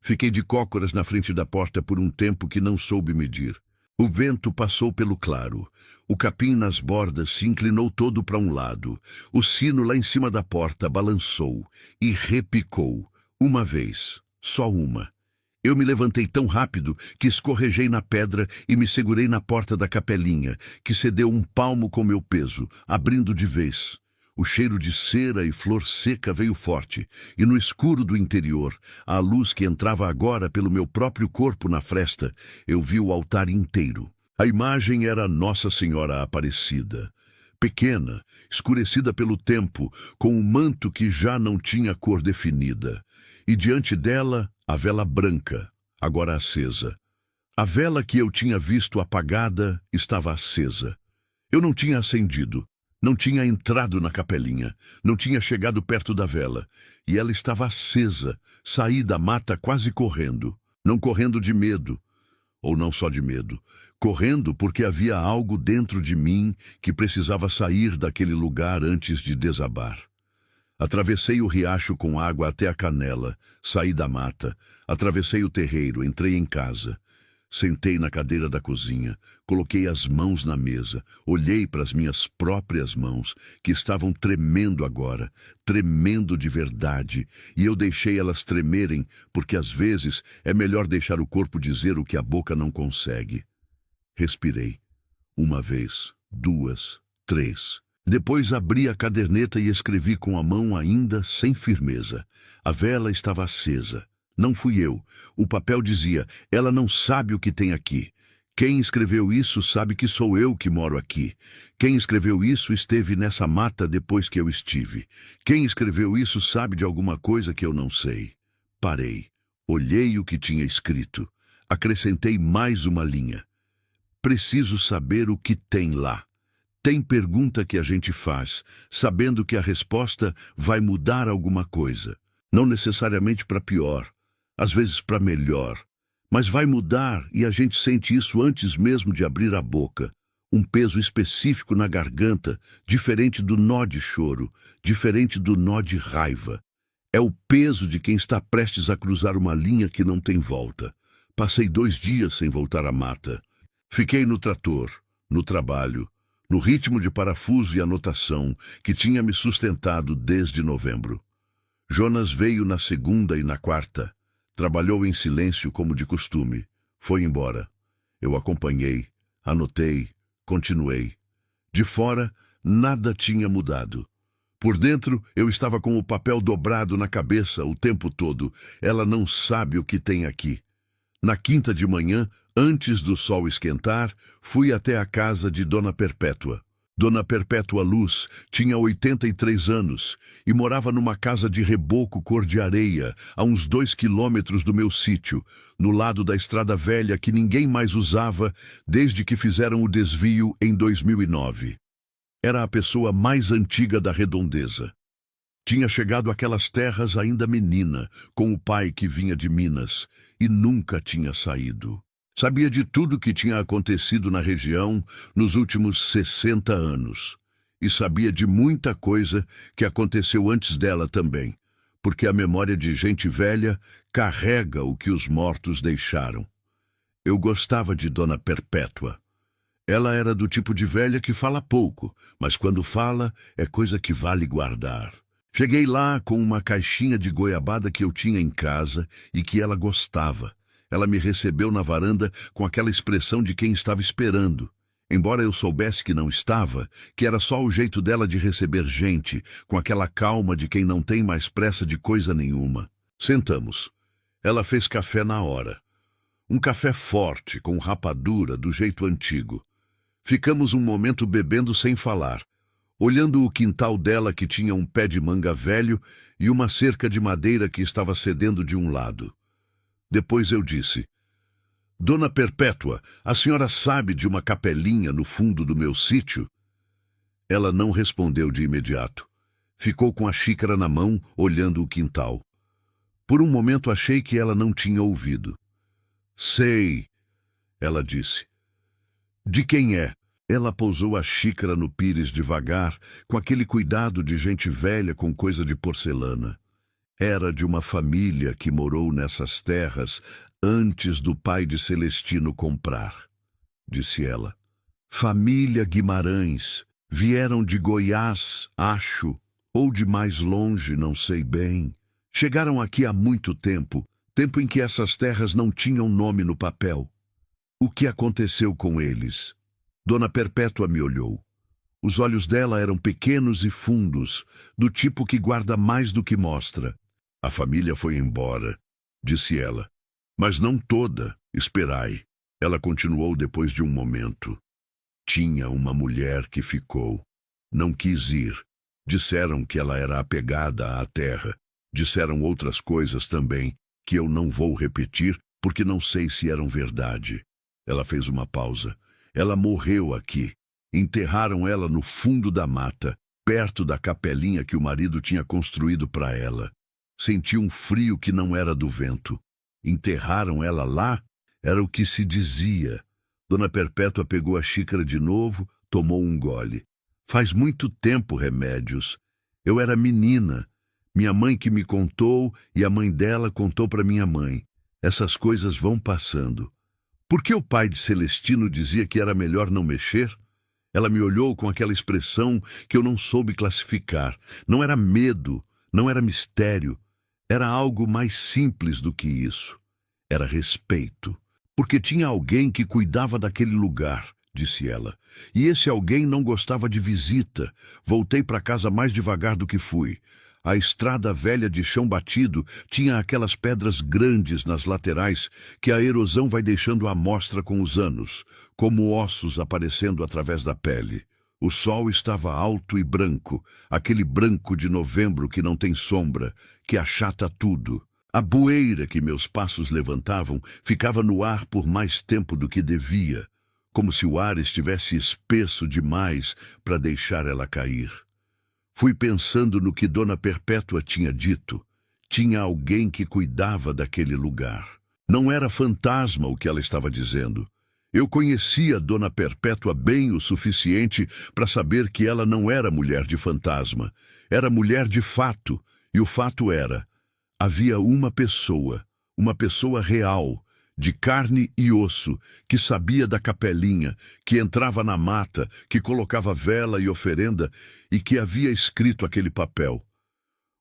Fiquei de cócoras na frente da porta por um tempo que não soube medir. O vento passou pelo claro. O capim nas bordas se inclinou todo para um lado. O sino lá em cima da porta balançou e repicou. Uma vez, só uma. Eu me levantei tão rápido que escorreguei na pedra e me segurei na porta da capelinha, que cedeu um palmo com meu peso, abrindo de vez. O cheiro de cera e flor seca veio forte, e no escuro do interior, à luz que entrava agora pelo meu próprio corpo na fresta, eu vi o altar inteiro. A imagem era Nossa Senhora Aparecida. Pequena, escurecida pelo tempo, com um manto que já não tinha cor definida. E diante dela, a vela branca, agora acesa. A vela que eu tinha visto apagada estava acesa. Eu não tinha acendido, não tinha entrado na capelinha, não tinha chegado perto da vela. E ela estava acesa. Saí da mata quase correndo. Não correndo de medo, ou não só de medo. Correndo porque havia algo dentro de mim que precisava sair daquele lugar antes de desabar. Atravessei o riacho com água até a canela, saí da mata, atravessei o terreiro, entrei em casa. Sentei na cadeira da cozinha, coloquei as mãos na mesa, olhei para as minhas próprias mãos, que estavam tremendo agora, tremendo de verdade, e eu deixei elas tremerem, porque às vezes é melhor deixar o corpo dizer o que a boca não consegue. Respirei. 1 vez, 2, 3... Depois abri a caderneta e escrevi com a mão ainda sem firmeza. A vela estava acesa. Não fui eu. O papel dizia: ela não sabe o que tem aqui. Quem escreveu isso sabe que sou eu que moro aqui. Quem escreveu isso esteve nessa mata depois que eu estive. Quem escreveu isso sabe de alguma coisa que eu não sei. Parei. Olhei o que tinha escrito. Acrescentei mais uma linha. Preciso saber o que tem lá. Tem pergunta que a gente faz, sabendo que a resposta vai mudar alguma coisa. Não necessariamente para pior, às vezes para melhor. Mas vai mudar e a gente sente isso antes mesmo de abrir a boca. Um peso específico na garganta, diferente do nó de choro, diferente do nó de raiva. É o peso de quem está prestes a cruzar uma linha que não tem volta. Passei 2 dias sem voltar à mata. Fiquei no trator, no trabalho, no ritmo de parafuso e anotação que tinha me sustentado desde novembro. Jonas veio na segunda e na quarta. Trabalhou em silêncio como de costume. Foi embora. Eu acompanhei, anotei, continuei. De fora, nada tinha mudado. Por dentro, eu estava com o papel dobrado na cabeça o tempo todo. Ela não sabe o que tem aqui. Na quinta de manhã, antes do sol esquentar, fui até a casa de Dona Perpétua. Dona Perpétua Luz tinha 83 anos e morava numa casa de reboco cor de areia, a uns 2 quilômetros do meu sítio, no lado da estrada velha que ninguém mais usava desde que fizeram o desvio em 2009. Era a pessoa mais antiga da redondeza. Tinha chegado àquelas terras ainda menina, com o pai que vinha de Minas, e nunca tinha saído. Sabia de tudo que tinha acontecido na região nos últimos 60 anos. E sabia de muita coisa que aconteceu antes dela também, porque a memória de gente velha carrega o que os mortos deixaram. Eu gostava de Dona Perpétua. Ela era do tipo de velha que fala pouco, mas quando fala é coisa que vale guardar. Cheguei lá com uma caixinha de goiabada que eu tinha em casa e que ela gostava. Ela me recebeu na varanda com aquela expressão de quem estava esperando. Embora eu soubesse que não estava, que era só o jeito dela de receber gente, com aquela calma de quem não tem mais pressa de coisa nenhuma. Sentamos. Ela fez café na hora. Um café forte, com rapadura, do jeito antigo. Ficamos um momento bebendo sem falar, olhando o quintal dela que tinha um pé de manga velho e uma cerca de madeira que estava cedendo de um lado. Depois eu disse: Dona Perpétua, a senhora sabe de uma capelinha no fundo do meu sítio? Ela não respondeu de imediato. Ficou com a xícara na mão, olhando o quintal. Por um momento achei que ela não tinha ouvido. Sei, ela disse. De quem é? Ela pousou a xícara no pires devagar, com aquele cuidado de gente velha com coisa de porcelana. Era de uma família que morou nessas terras antes do pai de Celestino comprar, disse ela. Família Guimarães. Vieram de Goiás, acho, ou de mais longe, não sei bem. Chegaram aqui há muito tempo, tempo em que essas terras não tinham nome no papel. O que aconteceu com eles? Dona Perpétua me olhou. Os olhos dela eram pequenos e fundos, do tipo que guarda mais do que mostra. A família foi embora, disse ela. Mas não toda, esperai. Ela continuou depois de um momento. Tinha uma mulher que ficou. Não quis ir. Disseram que ela era apegada à terra. Disseram outras coisas também, que eu não vou repetir, porque não sei se eram verdade. Ela fez uma pausa. Ela morreu aqui. Enterraram ela no fundo da mata, perto da capelinha que o marido tinha construído para ela. Senti um frio que não era do vento. Enterraram ela lá? Era o que se dizia. Dona Perpétua pegou a xícara de novo, tomou um gole. Faz muito tempo, Remédios. Eu era menina. Minha mãe que me contou e a mãe dela contou para minha mãe. Essas coisas vão passando. Por que o pai de Celestino dizia que era melhor não mexer? Ela me olhou com aquela expressão que eu não soube classificar. Não era medo, não era mistério. Era algo mais simples do que isso. Era respeito. Porque tinha alguém que cuidava daquele lugar, disse ela. E esse alguém não gostava de visita. Voltei para casa mais devagar do que fui. A estrada velha de chão batido tinha aquelas pedras grandes nas laterais que a erosão vai deixando à mostra com os anos, como ossos aparecendo através da pele. O sol estava alto e branco, aquele branco de novembro que não tem sombra, que achata tudo. A poeira que meus passos levantavam ficava no ar por mais tempo do que devia, como se o ar estivesse espesso demais para deixar ela cair. Fui pensando no que Dona Perpétua tinha dito. Tinha alguém que cuidava daquele lugar. Não era fantasma o que ela estava dizendo. Eu conhecia Dona Perpétua bem o suficiente para saber que ela não era mulher de fantasma. Era mulher de fato, e o fato era: havia uma pessoa real, de carne e osso, que sabia da capelinha, que entrava na mata, que colocava vela e oferenda e que havia escrito aquele papel.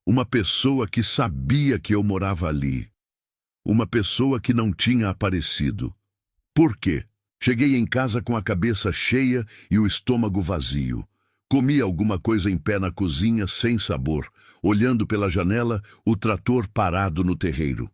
Uma pessoa que sabia que eu morava ali. Uma pessoa que não tinha aparecido. Por quê? Cheguei em casa com a cabeça cheia e o estômago vazio. Comi alguma coisa em pé na cozinha, sem sabor, olhando pela janela o trator parado no terreiro.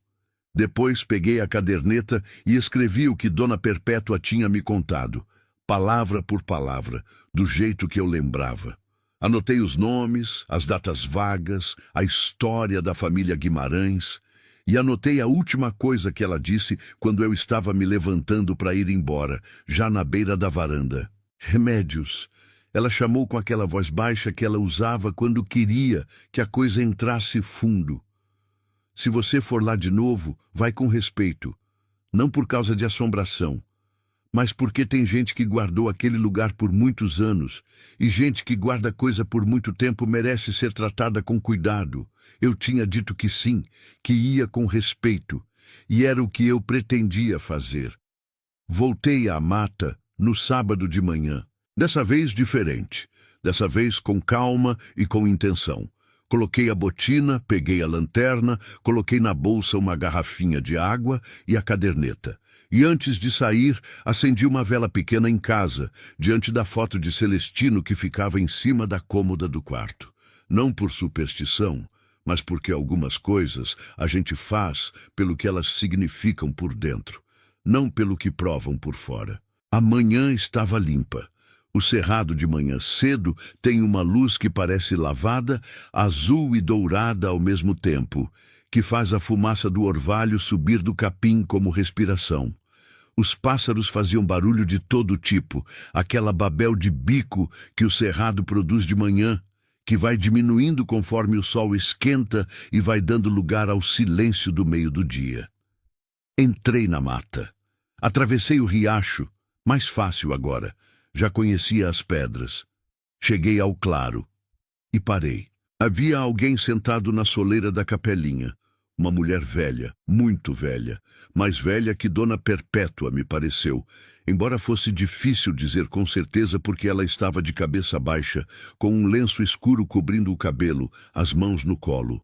Depois peguei a caderneta e escrevi o que Dona Perpétua tinha me contado, palavra por palavra, do jeito que eu lembrava. Anotei os nomes, as datas vagas, a história da família Guimarães, e anotei a última coisa que ela disse quando eu estava me levantando para ir embora, já na beira da varanda. Remédios, Ela chamou com aquela voz baixa que ela usava quando queria que a coisa entrasse fundo. Se você for lá de novo, vai com respeito. Não por causa de assombração, mas porque tem gente que guardou aquele lugar por muitos anos, e gente que guarda coisa por muito tempo merece ser tratada com cuidado. Eu tinha dito que sim, que ia com respeito, e era o que eu pretendia fazer. Voltei à mata no sábado de manhã, dessa vez diferente, dessa vez com calma e com intenção. Coloquei a botina, peguei a lanterna, coloquei na bolsa uma garrafinha de água e a caderneta. E antes de sair, acendi uma vela pequena em casa, diante da foto de Celestino que ficava em cima da cômoda do quarto. Não por superstição, mas porque algumas coisas a gente faz pelo que elas significam por dentro, não pelo que provam por fora. A manhã estava limpa. O cerrado de manhã cedo tem uma luz que parece lavada, azul e dourada ao mesmo tempo, que faz a fumaça do orvalho subir do capim como respiração. Os pássaros faziam barulho de todo tipo, aquela babel de bico que o cerrado produz de manhã, que vai diminuindo conforme o sol esquenta e vai dando lugar ao silêncio do meio do dia. Entrei na mata. Atravessei o riacho, mais fácil agora. Já conhecia as pedras. Cheguei ao claro e parei. Havia alguém sentado na soleira da capelinha. Uma mulher velha, muito velha, mais velha que Dona Perpétua, me pareceu, embora fosse difícil dizer com certeza porque ela estava de cabeça baixa, com um lenço escuro cobrindo o cabelo, as mãos no colo.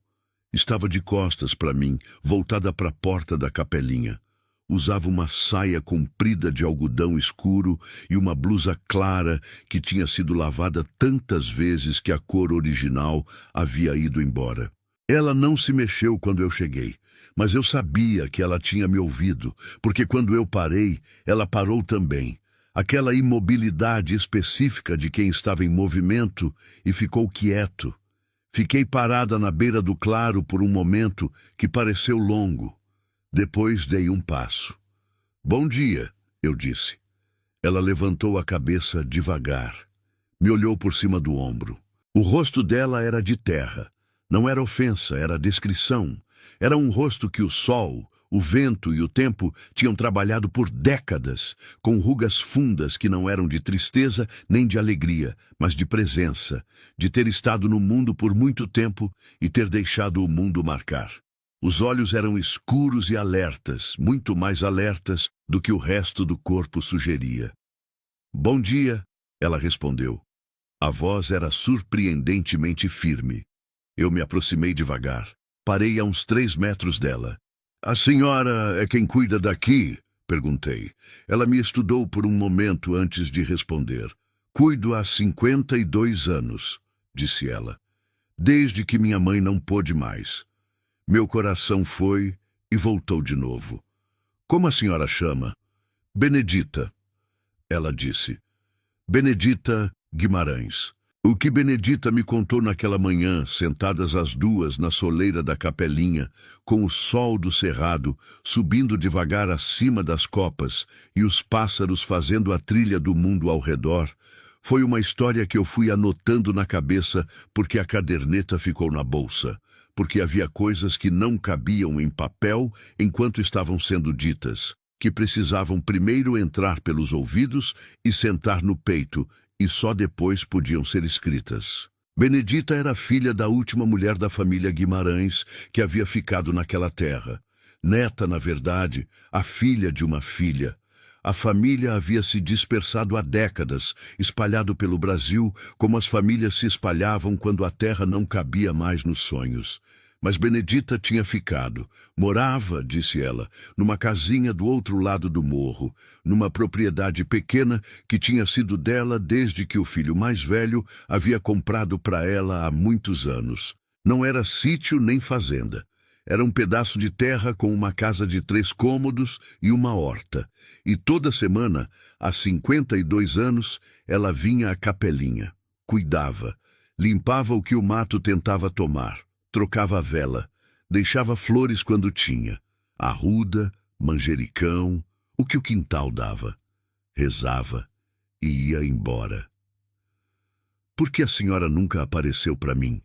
Estava de costas para mim, voltada para a porta da capelinha. Usava uma saia comprida de algodão escuro e uma blusa clara que tinha sido lavada tantas vezes que a cor original havia ido embora. Ela não se mexeu quando eu cheguei, mas eu sabia que ela tinha me ouvido, porque quando eu parei, ela parou também. Aquela imobilidade específica de quem estava em movimento e ficou quieto. Fiquei parada na beira do claro por um momento que pareceu longo. Depois dei um passo. "Bom dia", eu disse. Ela levantou a cabeça devagar. Me olhou por cima do ombro. O rosto dela era de terra. Não era ofensa, era descrição. Era um rosto que o sol, o vento e o tempo tinham trabalhado por décadas, com rugas fundas que não eram de tristeza nem de alegria, mas de presença, de ter estado no mundo por muito tempo e ter deixado o mundo marcar. Os olhos eram escuros e alertas, muito mais alertas do que o resto do corpo sugeria. "Bom dia", ela respondeu. A voz era surpreendentemente firme. Eu me aproximei devagar. Parei a uns 3 metros dela. "A senhora é quem cuida daqui?", perguntei. Ela me estudou por um momento antes de responder. "Cuido há 52 anos", disse ela. "Desde que minha mãe não pôde mais." Meu coração foi e voltou de novo. "Como a senhora chama?" "Benedita", ela disse. "Benedita Guimarães." O que Benedita me contou naquela manhã, sentadas as duas na soleira da capelinha, com o sol do cerrado subindo devagar acima das copas e os pássaros fazendo a trilha do mundo ao redor, foi uma história que eu fui anotando na cabeça porque a caderneta ficou na bolsa, porque havia coisas que não cabiam em papel enquanto estavam sendo ditas, que precisavam primeiro entrar pelos ouvidos e sentar no peito, e só depois podiam ser escritas. Benedita era filha da última mulher da família Guimarães que havia ficado naquela terra. Neta, na verdade, a filha de uma filha. A família havia se dispersado há décadas, espalhado pelo Brasil, como as famílias se espalhavam quando a terra não cabia mais nos sonhos. Mas Benedita tinha ficado. Morava, disse ela, numa casinha do outro lado do morro, numa propriedade pequena que tinha sido dela desde que o filho mais velho havia comprado para ela há muitos anos. Não era sítio nem fazenda. Era um pedaço de terra com uma casa de 3 cômodos e uma horta. E toda semana, há 52 anos, ela vinha à capelinha. Cuidava. Limpava o que o mato tentava tomar. Trocava a vela. Deixava flores quando tinha. Arruda, manjericão, o que o quintal dava. Rezava e ia embora. Por que a senhora nunca apareceu para mim?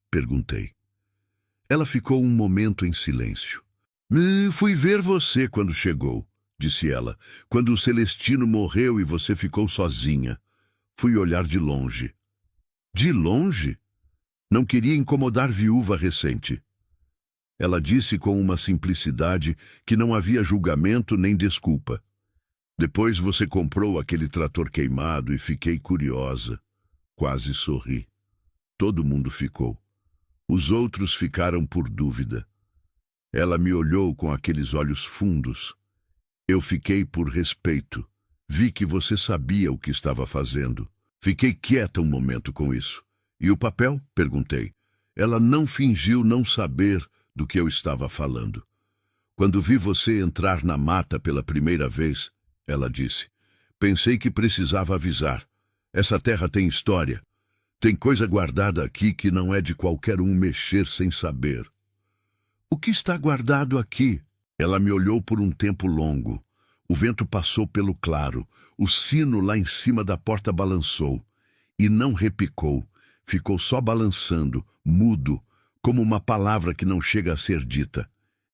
Perguntei. Ela ficou um momento em silêncio. Fui ver você quando chegou, disse ela, quando o Celestino morreu e você ficou sozinha. Fui olhar de longe. De longe? Não queria incomodar viúva recente. Ela disse com uma simplicidade que não havia julgamento nem desculpa. Depois você comprou aquele trator queimado e fiquei curiosa. Quase sorri. Todo mundo ficou. Os outros ficaram por dúvida. Ela me olhou com aqueles olhos fundos. Eu fiquei por respeito. Vi que você sabia o que estava fazendo. Fiquei quieta um momento com isso. E o papel? Perguntei. Ela não fingiu não saber do que eu estava falando. Quando vi você entrar na mata pela primeira vez, ela disse, pensei que precisava avisar. Essa terra tem história. Tem coisa guardada aqui que não é de qualquer um mexer sem saber. O que está guardado aqui? Ela me olhou por um tempo longo. O vento passou pelo claro. O sino lá em cima da porta balançou. E não repicou. Ficou só balançando, mudo, como uma palavra que não chega a ser dita.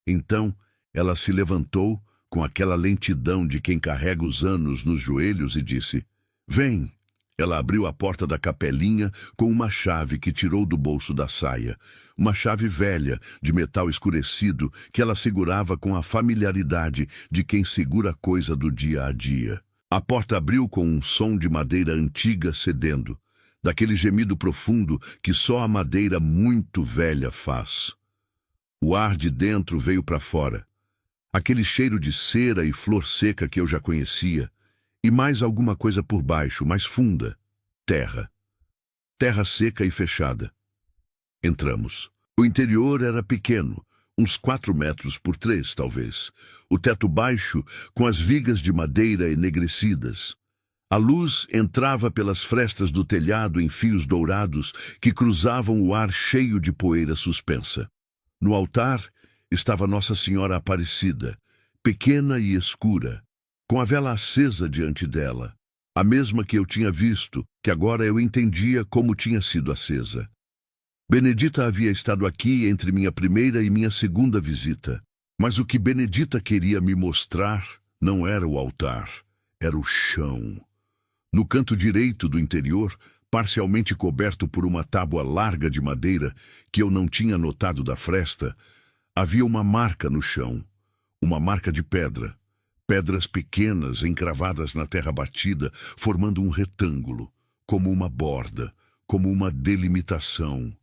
Então, ela se levantou, com aquela lentidão de quem carrega os anos nos joelhos, e disse, vem. Ela abriu a porta da capelinha com uma chave que tirou do bolso da saia. Uma chave velha, de metal escurecido, que ela segurava com a familiaridade de quem segura coisa do dia a dia. A porta abriu com um som de madeira antiga cedendo, daquele gemido profundo que só a madeira muito velha faz. O ar de dentro veio para fora. Aquele cheiro de cera e flor seca que eu já conhecia, e mais alguma coisa por baixo, mais funda. Terra. Terra seca e fechada. Entramos. O interior era pequeno, uns 4 metros por 3, talvez. O teto baixo, com as vigas de madeira enegrecidas. A luz entrava pelas frestas do telhado em fios dourados que cruzavam o ar cheio de poeira suspensa. No altar estava Nossa Senhora Aparecida, pequena e escura, com a vela acesa diante dela, a mesma que eu tinha visto, que agora eu entendia como tinha sido acesa. Benedita havia estado aqui entre minha primeira e minha segunda visita, mas o que Benedita queria me mostrar não era o altar, era o chão. No canto direito do interior, parcialmente coberto por uma tábua larga de madeira que eu não tinha notado da fresta, havia uma marca no chão, uma marca de pedra. Pedras pequenas encravadas na terra batida, formando um retângulo, como uma borda, como uma delimitação.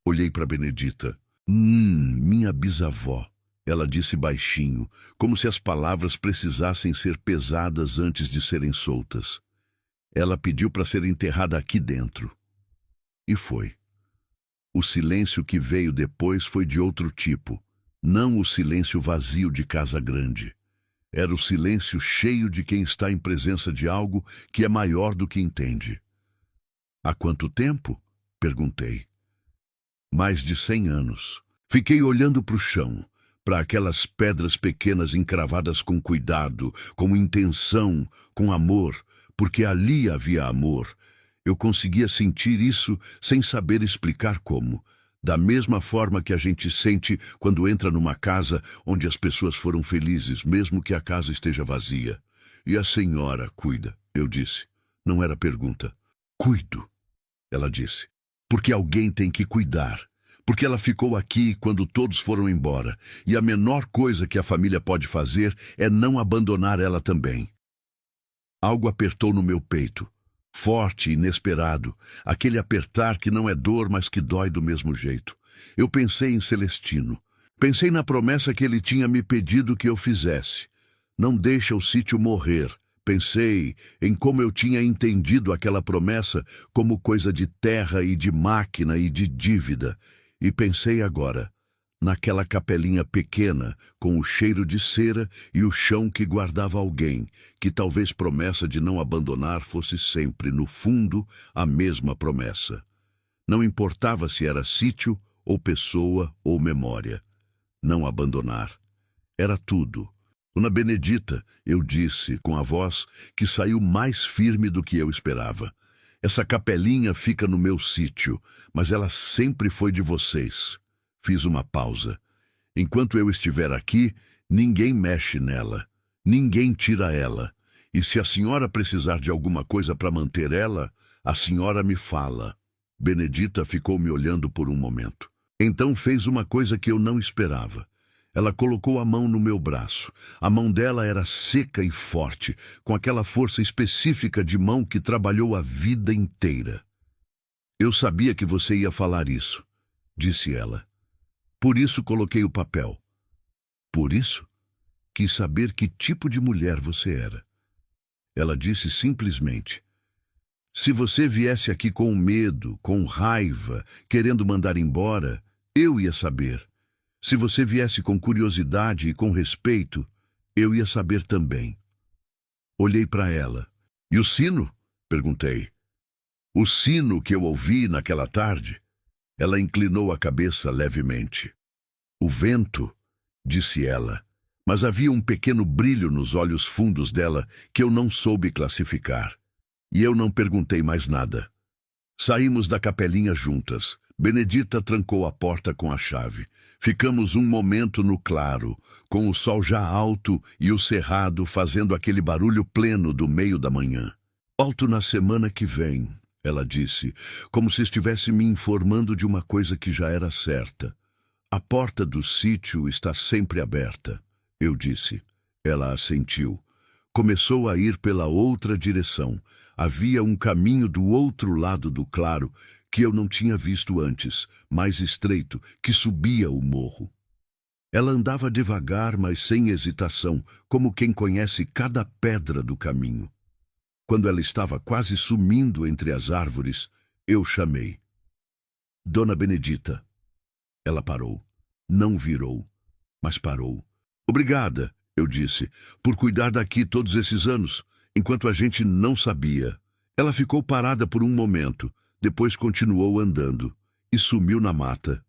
Olhei para Benedita. Minha bisavó, ela disse baixinho, como se as palavras precisassem ser pesadas antes de serem soltas. Ela pediu para ser enterrada aqui dentro. E foi. O silêncio que veio depois foi de outro tipo, não o silêncio vazio de casa grande. Era o silêncio cheio de quem está em presença de algo que é maior do que entende. Há quanto tempo? Perguntei. Mais de 100 anos. Fiquei olhando para o chão, para aquelas pedras pequenas encravadas com cuidado, com intenção, com amor, porque ali havia amor. Eu conseguia sentir isso sem saber explicar como. Da mesma forma que a gente sente quando entra numa casa onde as pessoas foram felizes, mesmo que a casa esteja vazia. E a senhora cuida, eu disse. Não era pergunta. Cuido, ela disse. Porque alguém tem que cuidar. Porque ela ficou aqui quando todos foram embora. E a menor coisa que a família pode fazer é não abandonar ela também. Algo apertou no meu peito. Forte e inesperado, aquele apertar que não é dor, mas que dói do mesmo jeito. Eu pensei em Celestino. Pensei na promessa que ele tinha me pedido que eu fizesse. Não deixa o sítio morrer. Pensei em como eu tinha entendido aquela promessa como coisa de terra e de máquina e de dívida. E pensei agora, naquela capelinha pequena, com o cheiro de cera e o chão que guardava alguém, que talvez promessa de não abandonar fosse sempre, no fundo, a mesma promessa. Não importava se era sítio, ou pessoa, ou memória. Não abandonar. Era tudo. Dona Benedita, eu disse, com a voz que saiu mais firme do que eu esperava. Essa capelinha fica no meu sítio, mas ela sempre foi de vocês. Fiz uma pausa. Enquanto eu estiver aqui, ninguém mexe nela. Ninguém tira ela. E se a senhora precisar de alguma coisa para manter ela, a senhora me fala. Benedita ficou me olhando por um momento. Então fez uma coisa que eu não esperava. Ela colocou a mão no meu braço. A mão dela era seca e forte, com aquela força específica de mão que trabalhou a vida inteira. Eu sabia que você ia falar isso, disse ela. Por isso coloquei o papel. Por isso, quis saber que tipo de mulher você era. Ela disse simplesmente: se você viesse aqui com medo, com raiva, querendo mandar embora, eu ia saber. Se você viesse com curiosidade e com respeito, eu ia saber também. Olhei para ela. E o sino? Perguntei. O sino que eu ouvi naquela tarde? Ela inclinou a cabeça levemente. O vento, disse ela, mas havia um pequeno brilho nos olhos fundos dela que eu não soube classificar. E eu não perguntei mais nada. Saímos da capelinha juntas. Benedita trancou a porta com a chave. Ficamos um momento no claro, com o sol já alto e o cerrado fazendo aquele barulho pleno do meio da manhã. Volto na semana que vem, ela disse, como se estivesse me informando de uma coisa que já era certa. A porta do sítio está sempre aberta, eu disse. Ela assentiu. Começou a ir pela outra direção. Havia um caminho do outro lado do claro que eu não tinha visto antes, mais estreito, que subia o morro. Ela andava devagar, mas sem hesitação, como quem conhece cada pedra do caminho. Quando ela estava quase sumindo entre as árvores, eu chamei. Dona Benedita. Ela parou. Não virou, mas parou. Obrigada, eu disse, por cuidar daqui todos esses anos, enquanto a gente não sabia. Ela ficou parada por um momento, depois continuou andando e sumiu na mata.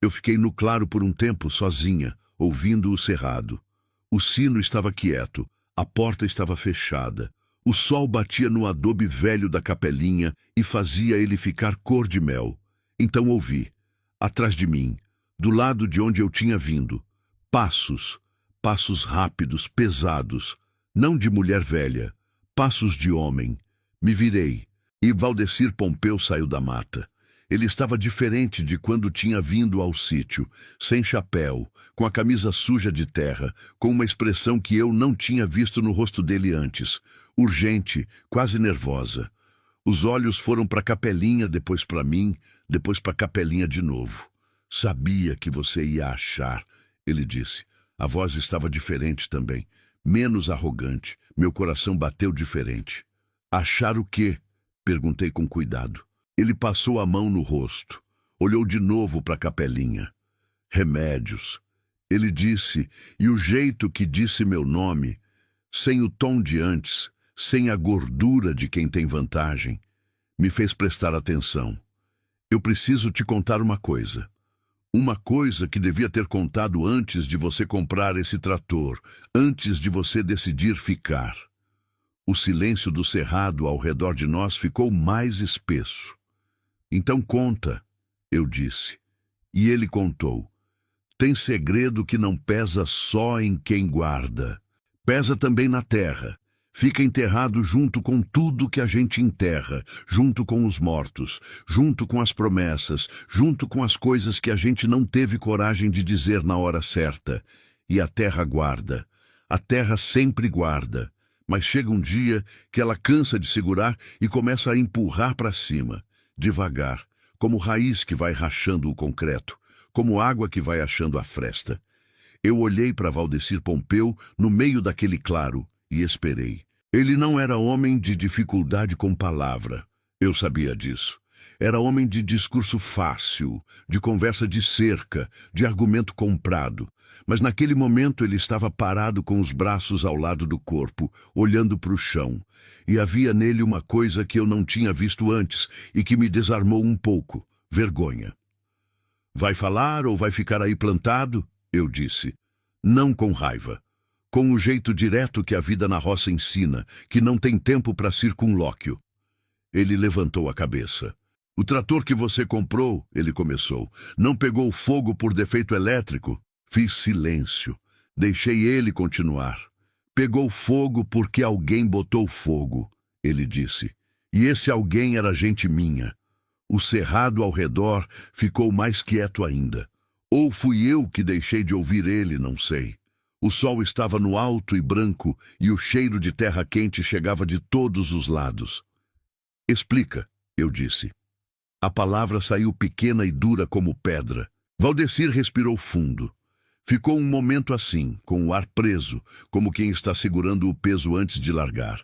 Eu fiquei no claro por um tempo sozinha, ouvindo o cerrado. O sino estava quieto, a porta estava fechada. O sol batia no adobe velho da capelinha e fazia ele ficar cor de mel. Então ouvi, atrás de mim, do lado de onde eu tinha vindo, passos, passos rápidos, pesados, não de mulher velha, passos de homem. Me virei, e Valdecir Pompeu saiu da mata. Ele estava diferente de quando tinha vindo ao sítio, sem chapéu, com a camisa suja de terra, com uma expressão que eu não tinha visto no rosto dele antes, urgente, quase nervosa. Os olhos foram para a capelinha, depois para mim, depois para a capelinha de novo. Sabia que você ia achar, ele disse. A voz estava diferente também, menos arrogante. Meu coração bateu diferente. Achar o quê? Perguntei com cuidado. Ele passou a mão no rosto. Olhou de novo para a capelinha. Remédios. Ele disse, e o jeito que disse meu nome, sem o tom de antes, sem a gordura de quem tem vantagem, me fez prestar atenção. Eu preciso te contar uma coisa. Uma coisa que devia ter contado antes de você comprar esse trator, antes de você decidir ficar. O silêncio do cerrado ao redor de nós ficou mais espesso. Então conta, eu disse. E ele contou. Tem segredo que não pesa só em quem guarda. Pesa também na terra. Fica enterrado junto com tudo que a gente enterra, junto com os mortos, junto com as promessas, junto com as coisas que a gente não teve coragem de dizer na hora certa. E a terra guarda. A terra sempre guarda. Mas chega um dia que ela cansa de segurar e começa a empurrar para cima, devagar, como raiz que vai rachando o concreto, como água que vai achando a fresta. Eu olhei para Valdecir Pompeu no meio daquele claro e esperei. Ele não era homem de dificuldade com palavra, eu sabia disso. Era homem de discurso fácil, de conversa de cerca, de argumento comprado. Mas naquele momento ele estava parado com os braços ao lado do corpo, olhando para o chão. E havia nele uma coisa que eu não tinha visto antes e que me desarmou um pouco: vergonha. Vai falar ou vai ficar aí plantado? Eu disse. Não com raiva. Com o jeito direto que a vida na roça ensina, que não tem tempo para circunlóquio. Ele levantou a cabeça. O trator que você comprou, ele começou, não pegou fogo por defeito elétrico? Fiz silêncio. Deixei ele continuar. Pegou fogo porque alguém botou fogo, ele disse. E esse alguém era gente minha. O cerrado ao redor ficou mais quieto ainda. Ou fui eu que deixei de ouvir ele, não sei. O sol estava no alto e branco e o cheiro de terra quente chegava de todos os lados. Explica, eu disse. A palavra saiu pequena e dura como pedra. Valdecir respirou fundo. Ficou um momento assim, com o ar preso, como quem está segurando o peso antes de largar.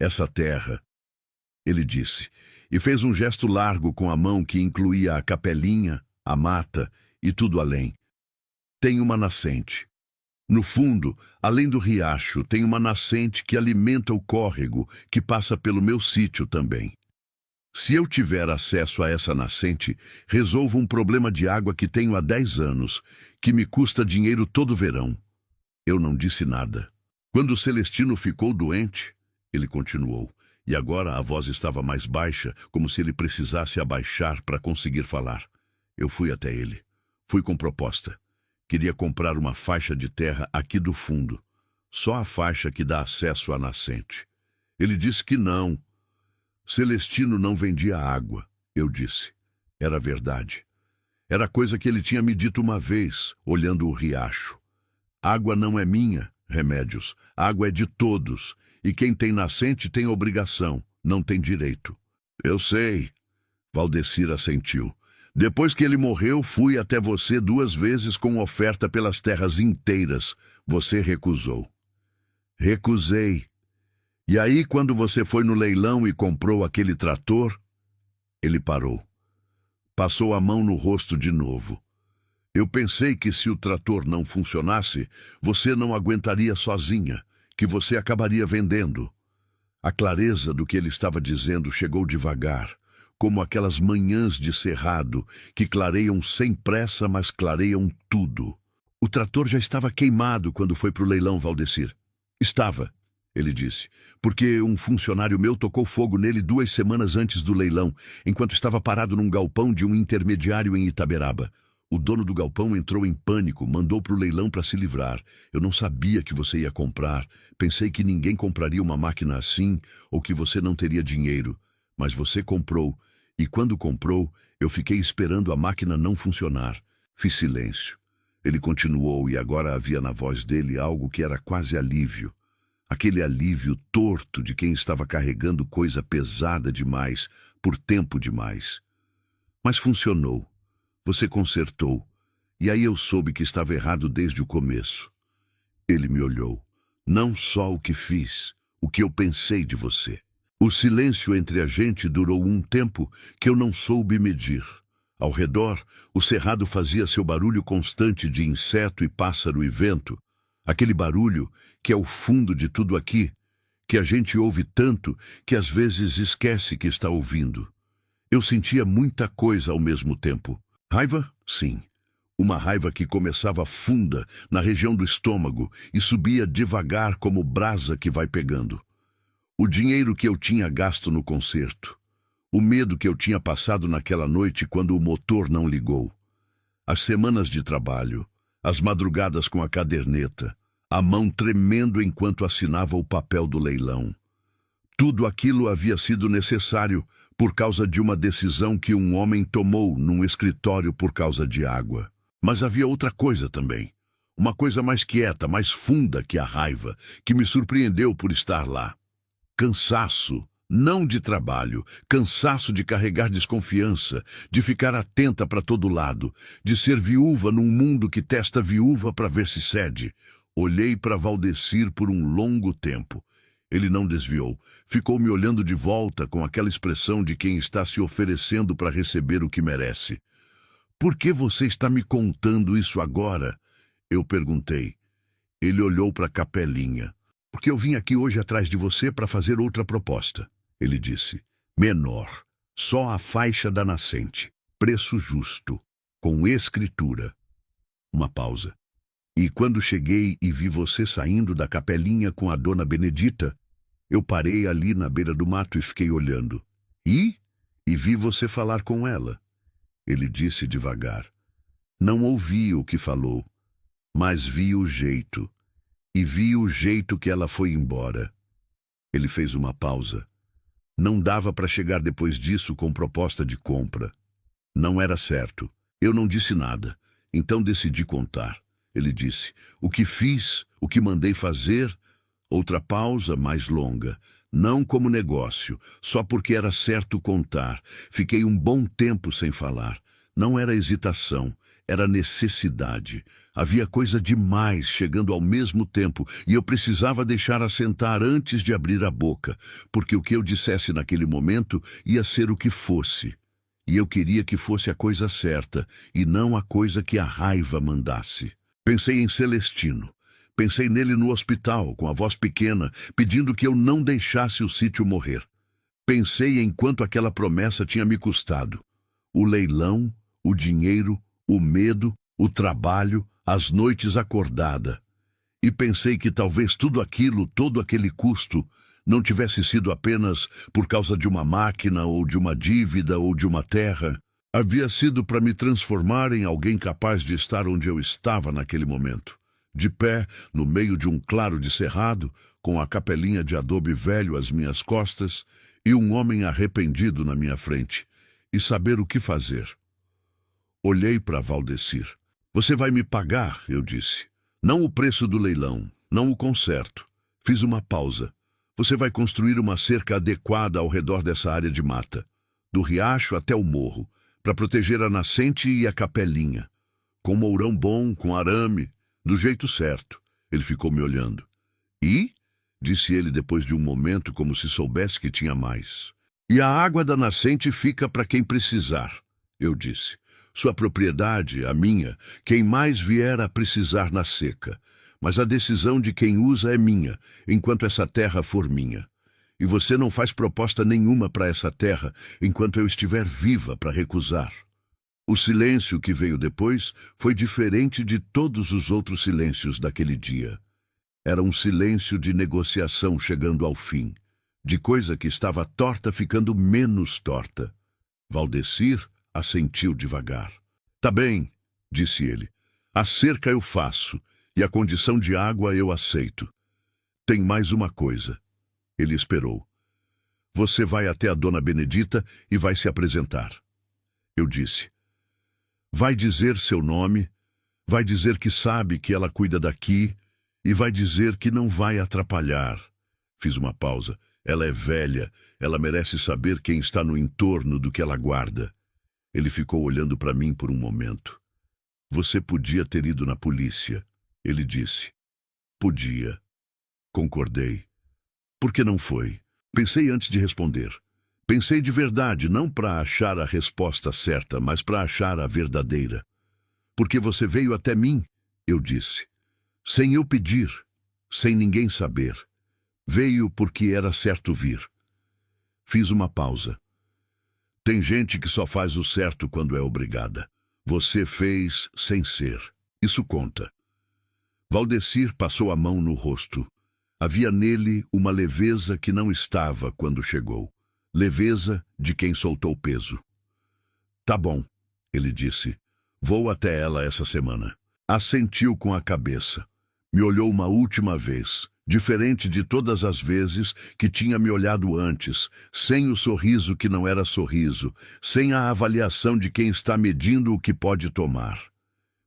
Essa terra, ele disse, e fez um gesto largo com a mão que incluía a capelinha, a mata e tudo além. Tem uma nascente. No fundo, além do riacho, tem uma nascente que alimenta o córrego que passa pelo meu sítio também. Se eu tiver acesso a essa nascente, resolvo um problema de água que tenho há 10 anos, que me custa dinheiro todo verão. Eu não disse nada. Quando Celestino ficou doente, ele continuou, e agora a voz estava mais baixa, como se ele precisasse abaixar para conseguir falar. Eu fui até ele. Fui com proposta. Queria comprar uma faixa de terra aqui do fundo, só a faixa que dá acesso à nascente. Ele disse que não. Celestino não vendia água, eu disse. Era verdade. Era coisa que ele tinha me dito uma vez, olhando o riacho. Água não é minha, Remédios. Água é de todos, e quem tem nascente tem obrigação, não tem direito. Eu sei, Valdecir assentiu. Depois que ele morreu, fui até você 2 vezes com oferta pelas terras inteiras. Você recusou. Recusei. E aí, quando você foi no leilão e comprou aquele trator, ele parou. Passou a mão no rosto de novo. Eu pensei que se o trator não funcionasse, você não aguentaria sozinha, que você acabaria vendendo. A clareza do que ele estava dizendo chegou devagar, como aquelas manhãs de cerrado que clareiam sem pressa, mas clareiam tudo. O trator já estava queimado quando foi para o leilão, Valdecir. Estava, ele disse, porque um funcionário meu tocou fogo nele 2 semanas antes do leilão, enquanto estava parado num galpão de um intermediário em Itaberaba. O dono do galpão entrou em pânico, mandou para o leilão para se livrar. Eu não sabia que você ia comprar. Pensei que ninguém compraria uma máquina assim, ou que você não teria dinheiro. Mas você comprou, e quando comprou, eu fiquei esperando a máquina não funcionar. Fiz silêncio. Ele continuou, e agora havia na voz dele algo que era quase alívio. Aquele alívio torto de quem estava carregando coisa pesada demais, por tempo demais. Mas funcionou. Você consertou, e aí eu soube que estava errado desde o começo. Ele me olhou. Não só o que fiz, o que eu pensei de você. O silêncio entre a gente durou um tempo que eu não soube medir. Ao redor, o cerrado fazia seu barulho constante de inseto e pássaro e vento. Aquele barulho que é o fundo de tudo aqui, que a gente ouve tanto que às vezes esquece que está ouvindo. Eu sentia muita coisa ao mesmo tempo. Raiva? Sim. Uma raiva que começava funda na região do estômago e subia devagar como brasa que vai pegando. O dinheiro que eu tinha gasto no concerto. O medo que eu tinha passado naquela noite quando o motor não ligou. As semanas de trabalho. As madrugadas com a caderneta. A mão tremendo enquanto assinava o papel do leilão. Tudo aquilo havia sido necessário por causa de uma decisão que um homem tomou num escritório por causa de água. Mas havia outra coisa também. Uma coisa mais quieta, mais funda que a raiva, que me surpreendeu por estar lá. Cansaço, não de trabalho, cansaço de carregar desconfiança, de ficar atenta para todo lado, de ser viúva num mundo que testa viúva para ver se cede. Olhei para Valdecir por um longo tempo. Ele não desviou. Ficou me olhando de volta com aquela expressão de quem está se oferecendo para receber o que merece. Por que você está me contando isso agora? Eu perguntei. Ele olhou para a capelinha. Porque eu vim aqui hoje atrás de você para fazer outra proposta. Ele disse. Menor. Só a faixa da nascente. Preço justo. Com escritura. Uma pausa. E quando cheguei e vi você saindo da capelinha com a dona Benedita, Eu parei ali na beira do mato e fiquei olhando. E vi você falar com ela. Ele disse devagar. Não ouvi o que falou, mas vi o jeito. E vi o jeito que ela foi embora. Ele fez uma pausa. Não dava para chegar depois disso com proposta de compra. Não era certo. Eu não disse nada. Então decidi contar. Ele disse, o que fiz, o que mandei fazer. Outra pausa mais longa. Não como negócio, só porque era certo contar. Fiquei um bom tempo sem falar. Não era hesitação, era necessidade. Havia coisa demais chegando ao mesmo tempo e eu precisava deixar assentar antes de abrir a boca, porque o que eu dissesse naquele momento ia ser o que fosse. E eu queria que fosse a coisa certa e não a coisa que a raiva mandasse. Pensei em Celestino. Pensei nele no hospital, com a voz pequena, pedindo que eu não deixasse o sítio morrer. Pensei em quanto aquela promessa tinha me custado. O leilão, o dinheiro, o medo, o trabalho, as noites acordada. E pensei que talvez tudo aquilo, todo aquele custo, não tivesse sido apenas por causa de uma máquina ou de uma dívida ou de uma terra. Havia sido para me transformar em alguém capaz de estar onde eu estava naquele momento. De pé, no meio de um claro de cerrado, com a capelinha de adobe velho às minhas costas e um homem arrependido na minha frente, e saber o que fazer. Olhei para Valdecir. Você vai me pagar, eu disse. Não o preço do leilão, não o conserto. Fiz uma pausa. Você vai construir uma cerca adequada ao redor dessa área de mata, do riacho até o morro, para proteger a nascente e a capelinha. Com mourão bom, com arame, do jeito certo. Ele ficou me olhando. E? Disse ele depois de um momento, como se soubesse que tinha mais. E a água da nascente fica para quem precisar, eu disse. Sua propriedade, a minha, quem mais vier a precisar na seca. Mas a decisão de quem usa é minha, enquanto essa terra for minha. E você não faz proposta nenhuma para essa terra enquanto eu estiver viva para recusar. O silêncio que veio depois foi diferente de todos os outros silêncios daquele dia. Era um silêncio de negociação chegando ao fim, de coisa que estava torta ficando menos torta. Valdecir assentiu devagar. Tá bem, disse ele. A cerca eu faço, e a condição de água eu aceito. Tem mais uma coisa. Ele esperou. Você vai até a dona Benedita e vai se apresentar. Eu disse. Vai dizer seu nome, vai dizer que sabe que ela cuida daqui e vai dizer que não vai atrapalhar. Fiz uma pausa. Ela é velha, ela merece saber quem está no entorno do que ela guarda. Ele ficou olhando para mim por um momento. Você podia ter ido na polícia, ele disse. Podia. Concordei. Por que não foi? Pensei antes de responder. Pensei de verdade, não para achar a resposta certa, mas para achar a verdadeira. Porque você veio até mim, eu disse. Sem eu pedir, sem ninguém saber. Veio porque era certo vir. Fiz uma pausa. Tem gente que só faz o certo quando é obrigada. Você fez sem ser. Isso conta. Valdecir passou a mão no rosto. Havia nele uma leveza que não estava quando chegou. Leveza de quem soltou peso. Tá bom, ele disse. Vou até ela essa semana. Assentiu com a cabeça. Me olhou uma última vez, diferente de todas as vezes que tinha me olhado antes, sem o sorriso que não era sorriso, sem a avaliação de quem está medindo o que pode tomar.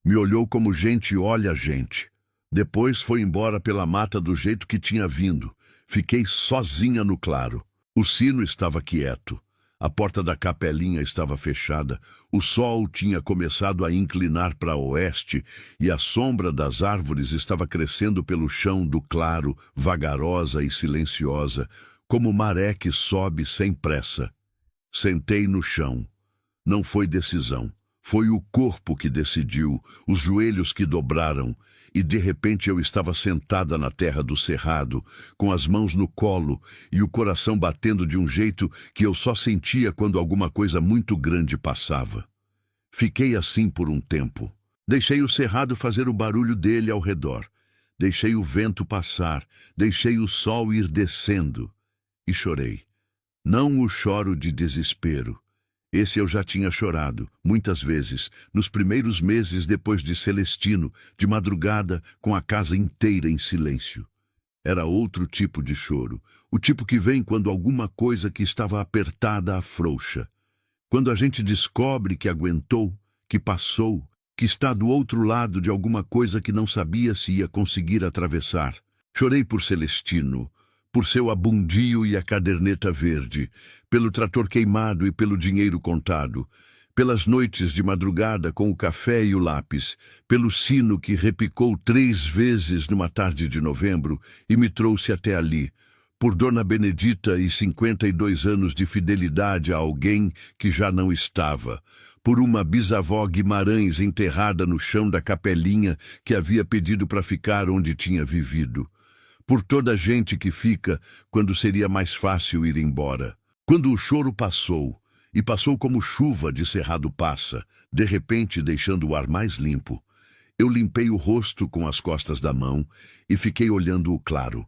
Me olhou como gente olha gente. Depois foi embora pela mata do jeito que tinha vindo. Fiquei sozinha no claro. O sino estava quieto. A porta da capelinha estava fechada. O sol tinha começado a inclinar para oeste e a sombra das árvores estava crescendo pelo chão do claro, vagarosa e silenciosa, como maré que sobe sem pressa. Sentei no chão. Não foi decisão. Foi o corpo que decidiu, os joelhos que dobraram, e de repente eu estava sentada na terra do cerrado, com as mãos no colo e o coração batendo de um jeito que eu só sentia quando alguma coisa muito grande passava. Fiquei assim por um tempo. Deixei o cerrado fazer o barulho dele ao redor. deixei o vento passar, deixei o sol ir descendo e chorei. Não o choro de desespero. Esse eu já tinha chorado, muitas vezes, nos primeiros meses depois de Celestino, de madrugada, com a casa inteira em silêncio. Era outro tipo de choro, o tipo que vem quando alguma coisa que estava apertada afrouxa. Quando a gente descobre que aguentou, que passou, que está do outro lado de alguma coisa que não sabia se ia conseguir atravessar. Chorei por Celestino, por seu abundio e a caderneta verde, pelo trator queimado e pelo dinheiro contado, pelas noites de madrugada com o café e o lápis, pelo sino que repicou 3 vezes numa tarde de novembro e me trouxe até ali, por Dona Benedita e 52 anos de fidelidade a alguém que já não estava, por uma bisavó Guimarães enterrada no chão da capelinha que havia pedido para ficar onde tinha vivido, por toda a gente que fica quando seria mais fácil ir embora. Quando o choro passou, e passou como chuva de cerrado passa, de repente deixando o ar mais limpo, eu limpei o rosto com as costas da mão e fiquei olhando o claro.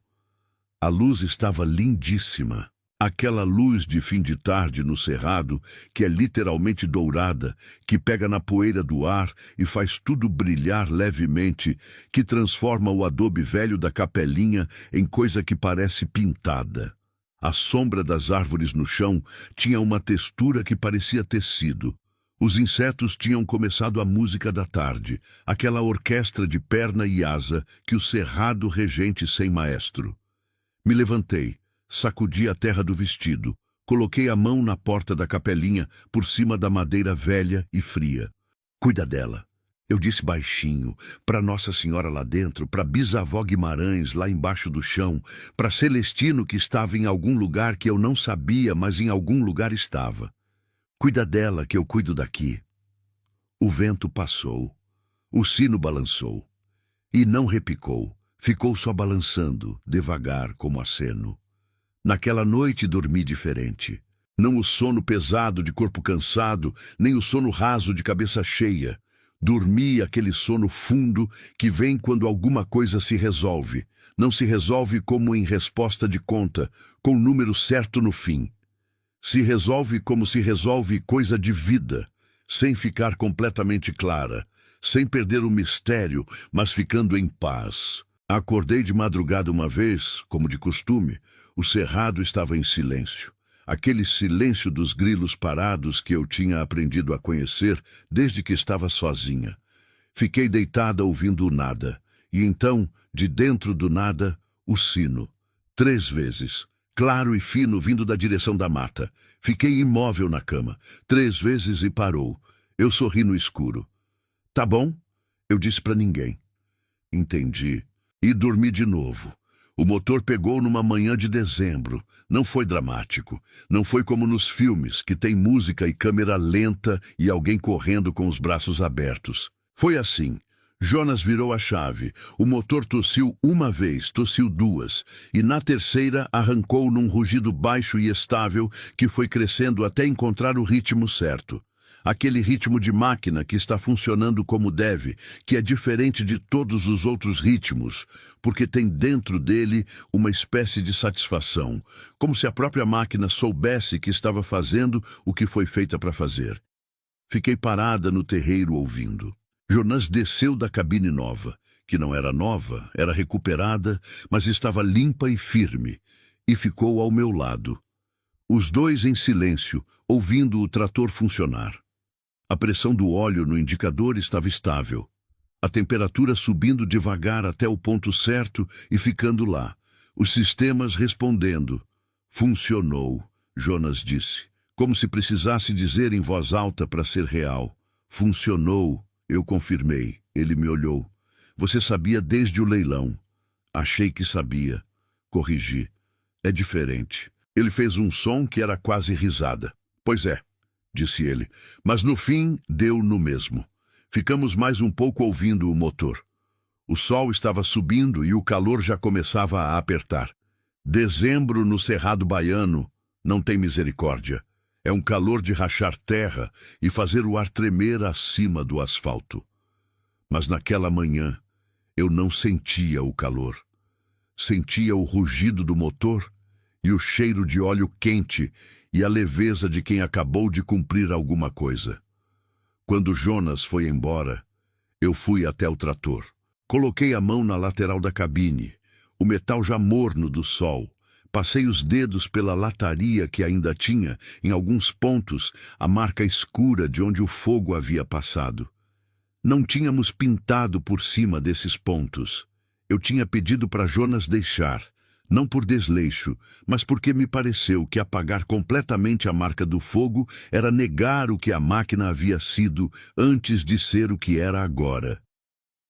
A luz estava lindíssima. Aquela luz de fim de tarde no cerrado, que é literalmente dourada, que pega na poeira do ar e faz tudo brilhar levemente, que transforma o adobe velho da capelinha em coisa que parece pintada. A sombra das árvores no chão tinha uma textura que parecia tecido. Os insetos tinham começado a música da tarde, aquela orquestra de perna e asa que o cerrado regente sem maestro. Me levantei. Sacudi a terra do vestido, coloquei a mão na porta da capelinha, por cima da madeira velha e fria. Cuida dela, eu disse baixinho, para Nossa Senhora lá dentro, para bisavó Guimarães lá embaixo do chão, para Celestino que estava em algum lugar que eu não sabia, mas em algum lugar estava. Cuida dela que eu cuido daqui. O vento passou, o sino balançou, e não repicou, ficou só balançando, devagar como aceno. Naquela noite dormi diferente. Não o sono pesado de corpo cansado, nem o sono raso de cabeça cheia. Dormi aquele sono fundo que vem quando alguma coisa se resolve. Não se resolve como em resposta de conta, com o número certo no fim. Se resolve como se resolve coisa de vida, sem ficar completamente clara, sem perder o mistério, mas ficando em paz. Acordei de madrugada uma vez, como de costume. O cerrado estava em silêncio. Aquele silêncio dos grilos parados que eu tinha aprendido a conhecer desde que estava sozinha. Fiquei deitada ouvindo o nada. E então, de dentro do nada, o sino. 3 vezes. Claro e fino vindo da direção da mata. Fiquei imóvel na cama. 3 vezes e parou. Eu sorri no escuro. Tá bom? Eu disse para ninguém. Entendi. E dormi de novo. O motor pegou numa manhã de dezembro. Não foi dramático. Não foi como nos filmes, que tem música e câmera lenta e alguém correndo com os braços abertos. Foi assim. Jonas virou a chave. O motor tossiu uma vez, tossiu 2, e na terceira arrancou num rugido baixo e estável que foi crescendo até encontrar o ritmo certo. Aquele ritmo de máquina que está funcionando como deve, que é diferente de todos os outros ritmos, porque tem dentro dele uma espécie de satisfação, como se a própria máquina soubesse que estava fazendo o que foi feita para fazer. Fiquei parada no terreiro ouvindo. Jonas desceu da cabine nova, que não era nova, era recuperada, mas estava limpa e firme, e ficou ao meu lado. Os dois em silêncio, ouvindo o trator funcionar. A pressão do óleo no indicador estava estável. A temperatura subindo devagar até o ponto certo e ficando lá. Os sistemas respondendo. Funcionou, Jonas disse, como se precisasse dizer em voz alta para ser real. Funcionou, eu confirmei. Ele me olhou. Você sabia desde o leilão. Achei que sabia. Corrigi. É diferente. Ele fez um som que era quase risada. Pois é, disse ele, mas no fim deu no mesmo. Ficamos mais um pouco ouvindo o motor. O sol estava subindo e o calor já começava a apertar. Dezembro no Cerrado Baiano não tem misericórdia. É um calor de rachar terra e fazer o ar tremer acima do asfalto. Mas naquela manhã, Eu não sentia o calor. Sentia o rugido do motor e o cheiro de óleo quente e a leveza de quem acabou de cumprir alguma coisa. Quando Jonas foi embora, eu fui até o trator. Coloquei a mão na lateral da cabine, o metal já morno do sol. Passei os dedos pela lataria que ainda tinha, em alguns pontos, a marca escura de onde o fogo havia passado. Não tínhamos pintado por cima desses pontos. Eu tinha pedido para Jonas deixar, não por desleixo, mas porque me pareceu que apagar completamente a marca do fogo era negar o que a máquina havia sido antes de ser o que era agora.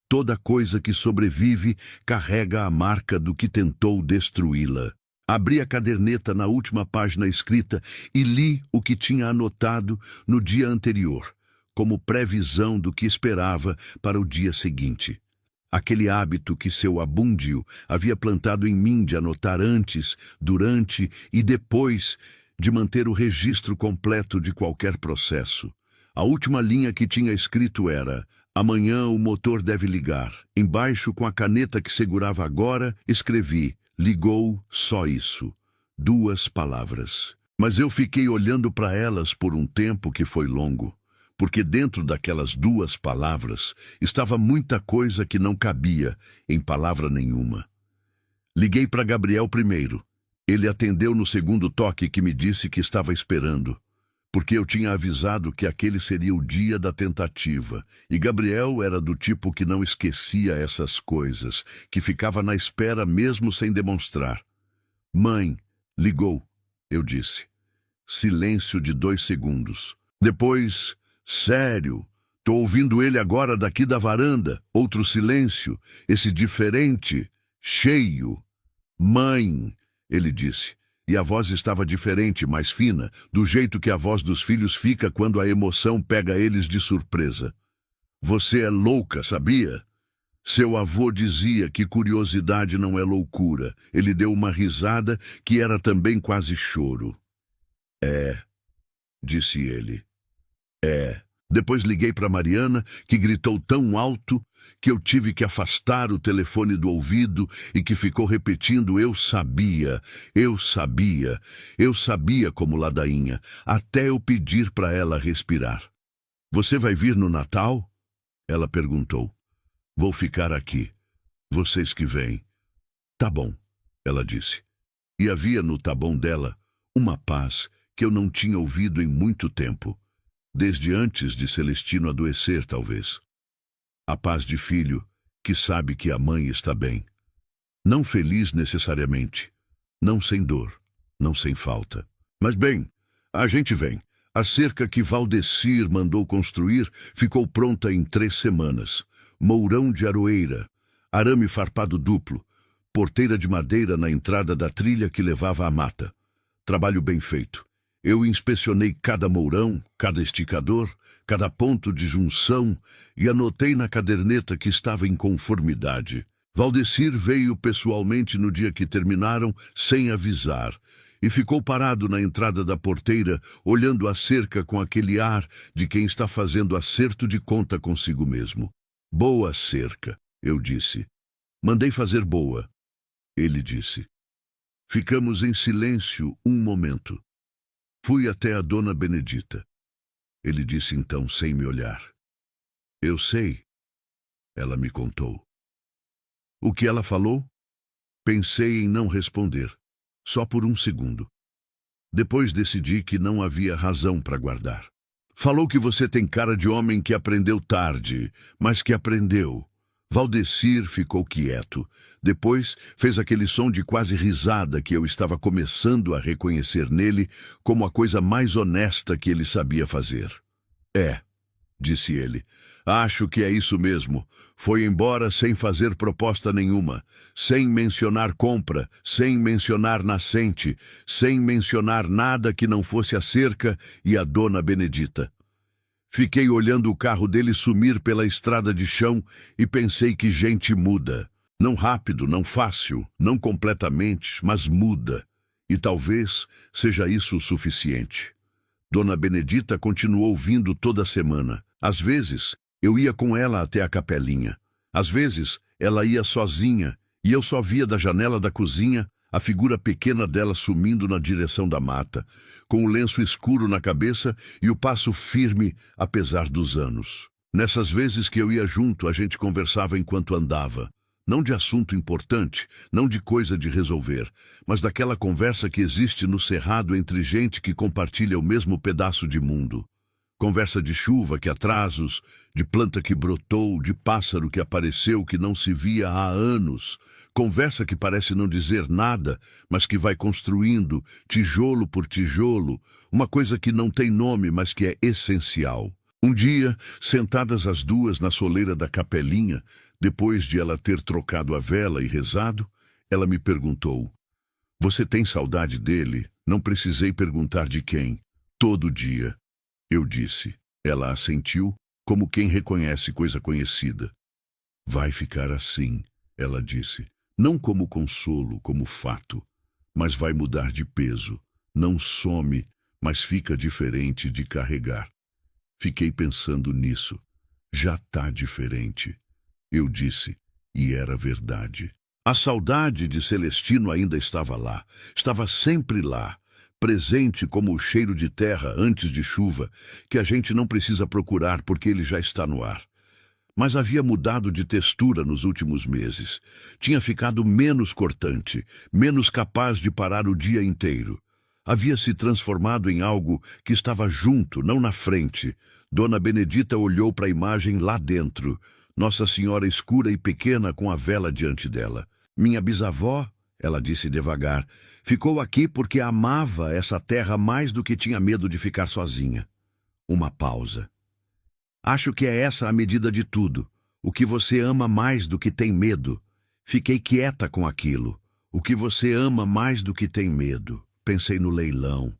Toda coisa que sobrevive carrega a marca do que tentou destruí-la. Abri a caderneta na última página escrita e li o que tinha anotado no dia anterior, como previsão do que esperava para o dia seguinte. Aquele hábito que seu abúndio havia plantado em mim de anotar antes, durante e depois de manter o registro completo de qualquer processo. A última linha que tinha escrito era: amanhã o motor deve ligar. Embaixo, com a caneta que segurava agora, escrevi: ligou, só isso. 2 palavras. Mas eu fiquei olhando para elas por um tempo que foi longo, porque dentro daquelas 2 palavras estava muita coisa que não cabia em palavra nenhuma. Liguei para Gabriel primeiro. Ele atendeu no segundo toque que me disse que estava esperando, porque eu tinha avisado que aquele seria o dia da tentativa, e Gabriel era do tipo que não esquecia essas coisas, que ficava na espera mesmo sem demonstrar. Mãe, ligou, eu disse. Silêncio de 2 segundos. Depois: sério, tô ouvindo ele agora daqui da varanda. Outro silêncio, esse diferente, cheio. Mãe, ele disse, e a voz estava diferente, mais fina, do jeito que a voz dos filhos fica quando a emoção pega eles de surpresa. Você é louca, sabia? Seu avô dizia que curiosidade não é loucura. Ele deu uma risada que era também quase choro. É, disse ele. É. Depois liguei para Mariana, que gritou tão alto que eu tive que afastar o telefone do ouvido e que ficou repetindo: eu sabia, eu sabia, eu sabia, como ladainha, até eu pedir para ela respirar. Você vai vir no Natal? Ela perguntou. Vou ficar aqui. Vocês que vêm. Tá bom, ela disse. E havia no tá bom dela uma paz que eu não tinha ouvido em muito tempo. Desde antes de Celestino adoecer, talvez. A paz de filho que sabe que a mãe está bem. Não feliz necessariamente. Não sem dor. Não sem falta. Mas bem, a gente vem. A cerca que Valdecir mandou construir ficou pronta em 3 semanas. Mourão de aroeira. Arame farpado duplo. Porteira de madeira na entrada da trilha que levava à mata. Trabalho bem feito. Eu inspecionei cada mourão, cada esticador, cada ponto de junção e anotei na caderneta que estava em conformidade. Valdecir veio pessoalmente no dia que terminaram, sem avisar, e ficou parado na entrada da porteira, olhando a cerca com aquele ar de quem está fazendo acerto de conta consigo mesmo. Boa cerca, eu disse. Mandei fazer boa, ele disse. Ficamos em silêncio um momento. Fui até a dona Benedita. Ele disse então, sem me olhar. Eu sei. Ela me contou. O que ela falou? Pensei em não responder, só por um segundo. Depois decidi que não havia razão para guardar. Falou que você tem cara de homem que aprendeu tarde, mas que aprendeu. Valdecir ficou quieto. Depois fez aquele som de quase risada que eu estava começando a reconhecer nele como a coisa mais honesta que ele sabia fazer. É, disse ele. Acho que é isso mesmo. Foi embora sem fazer proposta nenhuma, sem mencionar compra, sem mencionar nascente, sem mencionar nada que não fosse a cerca e a dona Benedita. Fiquei olhando o carro dele sumir pela estrada de chão e pensei que gente muda. Não rápido, não fácil, não completamente, mas muda. E talvez seja isso o suficiente. Dona Benedita continuou vindo toda semana. Às vezes, eu ia com ela até a capelinha. Às vezes, Ela ia sozinha, e eu só via da janela da cozinha a figura pequena dela sumindo na direção da mata, com o lenço escuro na cabeça e o passo firme, apesar dos anos. Nessas vezes que eu ia junto, a gente conversava enquanto andava. Não de assunto importante, não de coisa de resolver, mas daquela conversa que existe no cerrado entre gente que compartilha o mesmo pedaço de mundo. Conversa de chuva, que atrasos, de planta que brotou, de pássaro que apareceu que não se via há anos. Conversa que parece não dizer nada, mas que vai construindo, tijolo por tijolo, uma coisa que não tem nome, mas que é essencial. Um dia, sentadas as duas na soleira da capelinha, depois de ela ter trocado a vela e rezado, ela me perguntou: "Você tem saudade dele?" Não precisei perguntar de quem. Todo dia. Eu disse. Ela assentiu, como quem reconhece coisa conhecida. "Vai ficar assim", ela disse. "Não como consolo, como fato, mas vai mudar de peso. Não some, mas fica diferente de carregar." Fiquei pensando nisso. Já tá diferente. Eu disse, e era verdade. A saudade de Celestino ainda estava lá. Estava sempre lá. Presente como o cheiro de terra antes de chuva, que a gente não precisa procurar porque ele já está no ar. Mas havia mudado de textura nos últimos meses. Tinha ficado menos cortante, menos capaz de parar o dia inteiro. Havia se transformado em algo que estava junto, não na frente. Dona Benedita olhou para a imagem lá dentro. Nossa Senhora escura e pequena com a vela diante dela. "Minha bisavó", ela disse devagar, "ficou aqui porque amava essa terra mais do que tinha medo de ficar sozinha." Uma pausa. "Acho que é essa a medida de tudo. O que você ama mais do que tem medo." Fiquei quieta com aquilo. O que você ama mais do que tem medo. Pensei no leilão,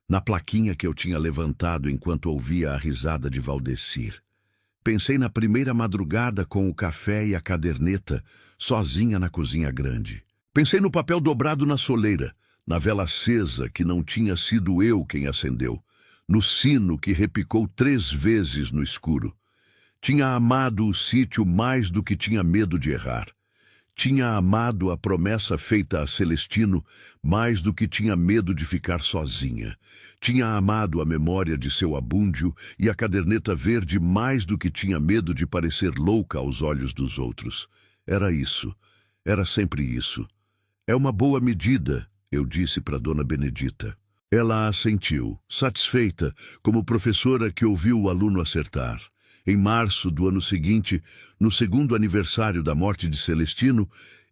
na plaquinha que eu tinha levantado enquanto ouvia a risada de Valdecir. Pensei na primeira madrugada com o café e a caderneta, sozinha na cozinha grande. Pensei no papel dobrado na soleira, na vela acesa que não tinha sido eu quem acendeu, no sino que repicou 3 vezes no escuro. Tinha amado o sítio mais do que tinha medo de errar. Tinha amado a promessa feita a Celestino mais do que tinha medo de ficar sozinha. Tinha amado a memória de seu abúndio e a caderneta verde mais do que tinha medo de parecer louca aos olhos dos outros. Era isso. Era sempre isso. "É uma boa medida", eu disse para Dona Benedita. Ela assentiu, satisfeita, como professora que ouviu o aluno acertar. Em março do ano seguinte, no 2º aniversário da morte de Celestino,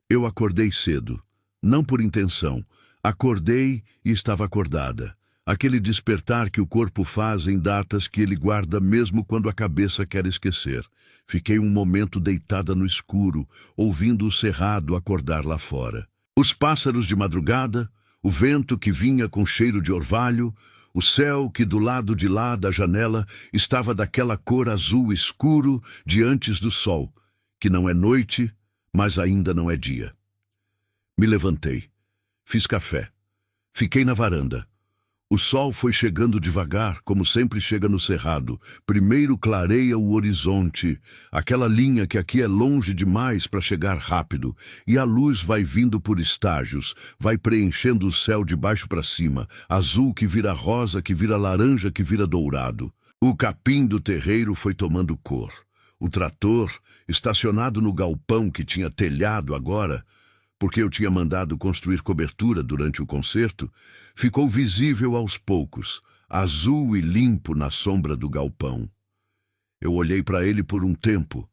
eu acordei cedo. Não por intenção. Acordei e estava acordada. Aquele despertar que o corpo faz em datas que ele guarda mesmo quando a cabeça quer esquecer. Fiquei um momento deitada no escuro, ouvindo o cerrado acordar lá fora. Os pássaros de madrugada, o vento que vinha com cheiro de orvalho, o céu que do lado de lá da janela estava daquela cor azul escuro de antes do sol, que não é noite, mas ainda não é dia. Me levantei. Fiz café. Fiquei na varanda. O sol foi chegando devagar, como sempre chega no cerrado. Primeiro clareia o horizonte, aquela linha que aqui é longe demais para chegar rápido, e a luz vai vindo por estágios, vai preenchendo o céu de baixo para cima, azul que vira rosa, que vira laranja, que vira dourado. O capim do terreiro foi tomando cor. O trator, estacionado no galpão que tinha telhado agora, porque eu tinha mandado construir cobertura durante o concerto, ficou visível aos poucos, azul e limpo na sombra do galpão. Eu olhei para ele por um tempo.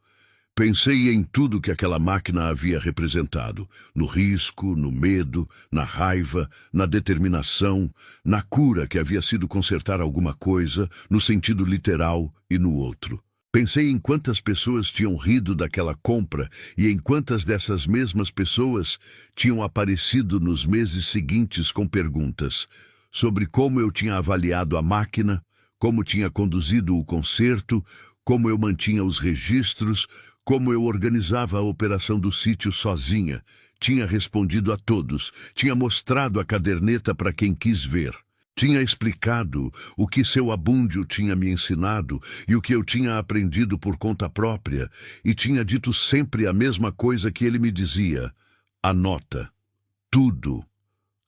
Pensei em tudo que aquela máquina havia representado, no risco, no medo, na raiva, na determinação, na cura que havia sido consertar alguma coisa, no sentido literal e no outro. Pensei em quantas pessoas tinham rido daquela compra e em quantas dessas mesmas pessoas tinham aparecido nos meses seguintes com perguntas sobre como eu tinha avaliado a máquina, como tinha conduzido o concerto, como eu mantinha os registros, como eu organizava a operação do sítio sozinha. Tinha respondido a todos, tinha mostrado a caderneta para quem quis ver. Tinha explicado o que seu abúndio tinha me ensinado e o que eu tinha aprendido por conta própria, e tinha dito sempre a mesma coisa que ele me dizia: anota tudo.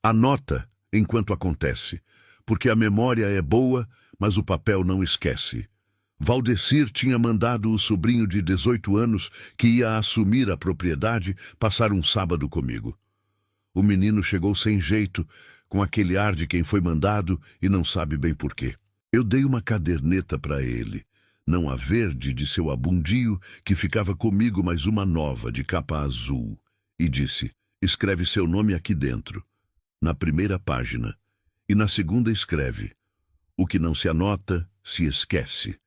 Anota enquanto acontece, porque a memória é boa, mas o papel não esquece. Valdecir tinha mandado o sobrinho de 18 anos, que ia assumir a propriedade, passar um sábado comigo. O menino chegou sem jeito, com aquele ar de quem foi mandado e não sabe bem por quê. Eu dei uma caderneta para ele, não a verde de seu abundio, que ficava comigo, mas uma nova, de capa azul, e disse: escreve seu nome aqui dentro, na primeira página, e na segunda escreve: o que não se anota, se esquece.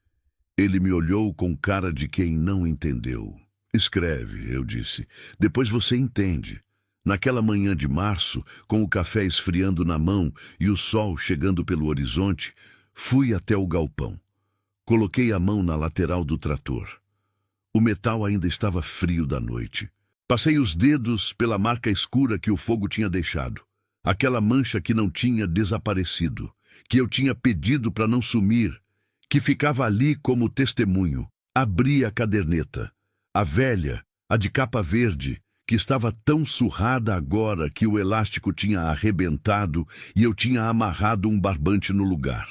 Ele me olhou com cara de quem não entendeu. Escreve, eu disse, depois você entende. Naquela manhã de março, com o café esfriando na mão e o sol chegando pelo horizonte, fui até o galpão. Coloquei a mão na lateral do trator. O metal ainda estava frio da noite. Passei os dedos pela marca escura que o fogo tinha deixado. Aquela mancha que não tinha desaparecido, que eu tinha pedido para não sumir, que ficava ali como testemunho. Abri a caderneta. A velha, a de capa verde, que estava tão surrada agora que o elástico tinha arrebentado e eu tinha amarrado um barbante no lugar.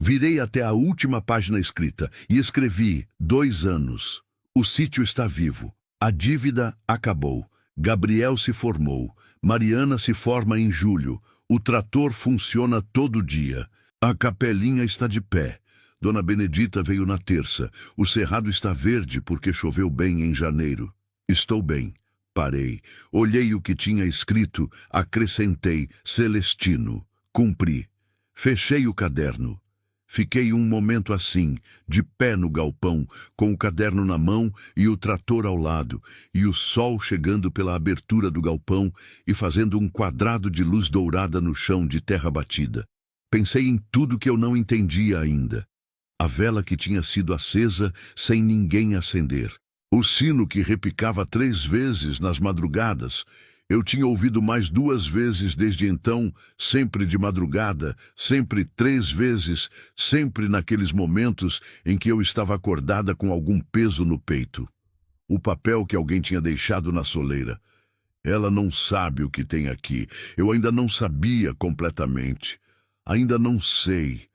Virei até a última página escrita e escrevi: 2 anos. O sítio está vivo. A dívida acabou. Gabriel se formou. Mariana se forma em julho. O trator funciona todo dia. A capelinha está de pé. Dona Benedita veio na terça. O cerrado está verde porque choveu bem em janeiro. Estou bem. Parei. Olhei o que tinha escrito. Acrescentei: Celestino. Cumpri. Fechei o caderno. Fiquei um momento assim, de pé no galpão, com o caderno na mão e o trator ao lado, e o sol chegando pela abertura do galpão e fazendo um quadrado de luz dourada no chão de terra batida. Pensei em tudo que eu não entendia ainda. A vela que tinha sido acesa sem ninguém acender. O sino que repicava 3 vezes nas madrugadas. Eu tinha ouvido mais 2 vezes desde então, sempre de madrugada, sempre 3 vezes, sempre naqueles momentos em que eu estava acordada com algum peso no peito. O papel que alguém tinha deixado na soleira. Ela não sabe o que tem aqui. Eu ainda não sabia completamente. Ainda não sei.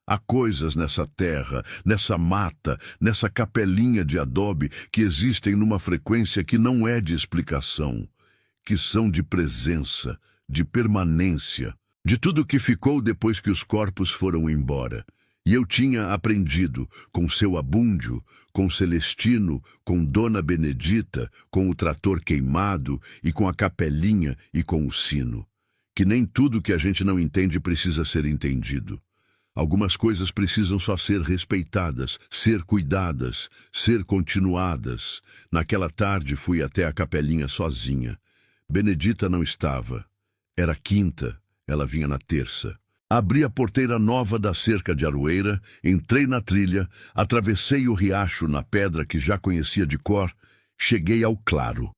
Há coisas nessa terra, nessa mata, nessa capelinha de adobe que existem numa frequência que não é de explicação, que são de presença, de permanência, de tudo que ficou depois que os corpos foram embora. E eu tinha aprendido, com seu abúndio, com Celestino, com Dona Benedita, com o trator queimado e com a capelinha e com o sino, que nem tudo que a gente não entende precisa ser entendido. Algumas coisas precisam só ser respeitadas, ser cuidadas, ser continuadas. Naquela tarde fui até a capelinha sozinha. Benedita não estava. Era quinta, ela vinha na terça. Abri a porteira nova da cerca de aroeira, entrei na trilha, atravessei o riacho na pedra que já conhecia de cor, cheguei ao claro.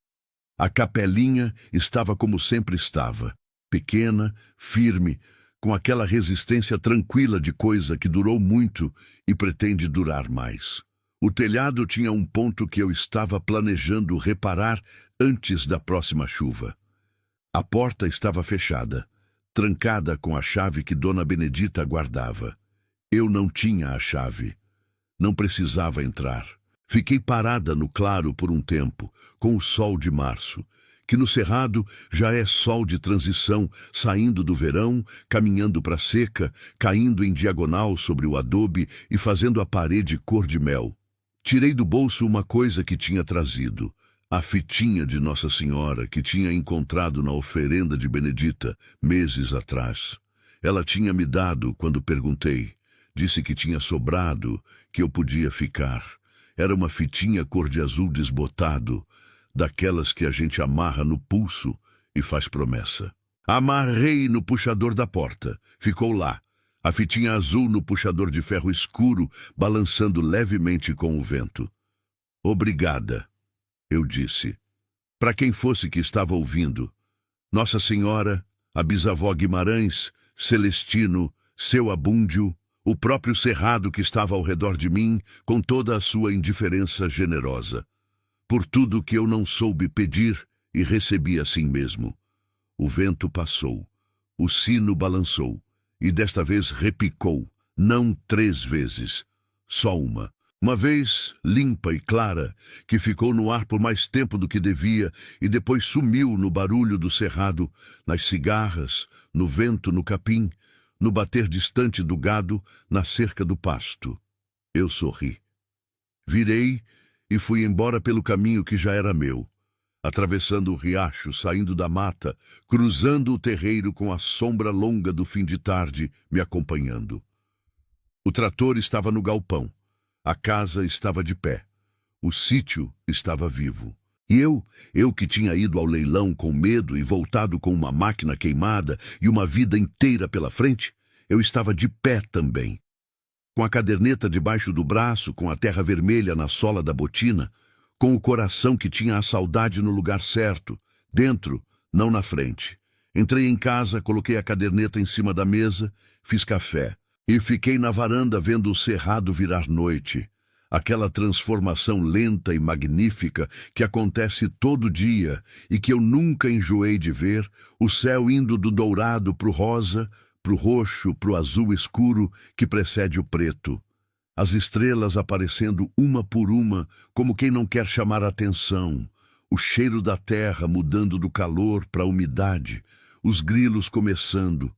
A capelinha estava como sempre estava, pequena, firme, com aquela resistência tranquila de coisa que durou muito e pretende durar mais. O telhado tinha um ponto que eu estava planejando reparar antes da próxima chuva. A porta estava fechada, trancada com a chave que Dona Benedita guardava. Eu não tinha a chave. Não precisava entrar. Fiquei parada no claro por um tempo, com o sol de março, que no cerrado já é sol de transição, saindo do verão, caminhando para a seca, caindo em diagonal sobre o adobe e fazendo a parede cor de mel. Tirei do bolso uma coisa que tinha trazido, a fitinha de Nossa Senhora que tinha encontrado na oferenda de Benedita meses atrás. Ela tinha me dado quando perguntei. Disse que tinha sobrado, que eu podia ficar. Era uma fitinha cor de azul desbotado, daquelas que a gente amarra no pulso e faz promessa. Amarrei no puxador da porta. Ficou lá, a fitinha azul no puxador de ferro escuro, balançando levemente com o vento. Obrigada, eu disse. Para quem fosse que estava ouvindo. Nossa Senhora, a bisavó Guimarães, Celestino, seu abúndio, o próprio cerrado que estava ao redor de mim, com toda a sua indiferença generosa. Por tudo que eu não soube pedir e recebi assim mesmo. O vento passou, o sino balançou, e desta vez repicou, não 3 vezes, só uma. Uma vez, limpa e clara, que ficou no ar por mais tempo do que devia e depois sumiu no barulho do cerrado, nas cigarras, no vento no capim, no bater distante do gado, na cerca do pasto. Eu sorri. Virei e fui embora pelo caminho que já era meu, atravessando o riacho, saindo da mata, cruzando o terreiro com a sombra longa do fim de tarde me acompanhando. O trator estava no galpão. A casa estava de pé. O sítio estava vivo. E eu que tinha ido ao leilão com medo e voltado com uma máquina queimada e uma vida inteira pela frente, eu estava de pé também. Com a caderneta debaixo do braço, com a terra vermelha na sola da botina, com o coração que tinha a saudade no lugar certo, dentro, não na frente. Entrei em casa, coloquei a caderneta em cima da mesa, fiz café. E fiquei na varanda vendo o cerrado virar noite. Aquela transformação lenta e magnífica que acontece todo dia e que eu nunca enjoei de ver, o céu indo do dourado pro rosa, pro roxo, pro azul escuro que precede o preto. As estrelas aparecendo uma por uma, como quem não quer chamar atenção. O cheiro da terra mudando do calor para a umidade, os grilos começando.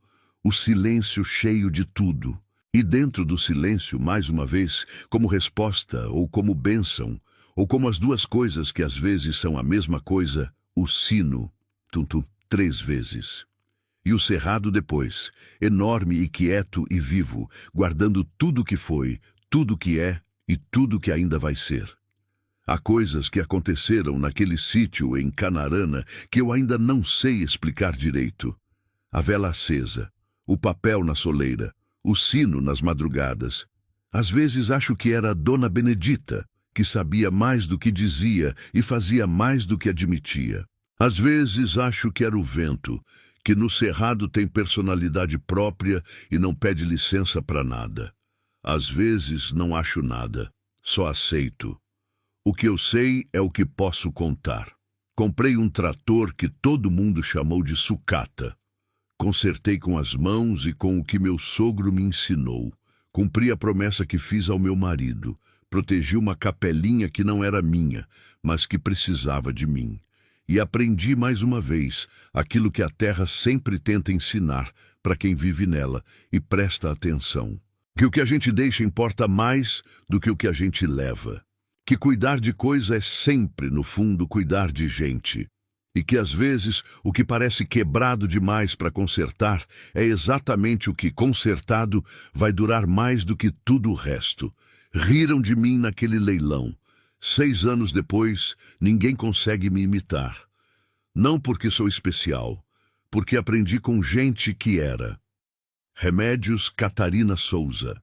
O silêncio cheio de tudo. E dentro do silêncio, mais uma vez, como resposta ou como bênção, ou como as duas coisas que às vezes são a mesma coisa, o sino, tum-tum, 3 vezes. E o cerrado depois, enorme e quieto e vivo, guardando tudo que foi, tudo que é e tudo que ainda vai ser. Há coisas que aconteceram naquele sítio em Canarana que eu ainda não sei explicar direito. A vela acesa, o papel na soleira, o sino nas madrugadas. Às vezes acho que era a Dona Benedita, que sabia mais do que dizia e fazia mais do que admitia. Às vezes acho que era o vento, que no cerrado tem personalidade própria e não pede licença para nada. Às vezes não acho nada, só aceito. O que eu sei é o que posso contar. Comprei um trator que todo mundo chamou de sucata. Consertei com as mãos e com o que meu sogro me ensinou. Cumpri a promessa que fiz ao meu marido. Protegi uma capelinha que não era minha, mas que precisava de mim. E aprendi mais uma vez aquilo que a terra sempre tenta ensinar para quem vive nela e presta atenção. Que o que a gente deixa importa mais do que o que a gente leva. Que cuidar de coisa é sempre, no fundo, cuidar de gente. E que às vezes o que parece quebrado demais para consertar é exatamente o que, consertado, vai durar mais do que tudo o resto. Riram de mim naquele leilão. 6 anos depois, ninguém consegue me imitar. Não porque sou especial, porque aprendi com gente que era. Remédios Catarina Souza.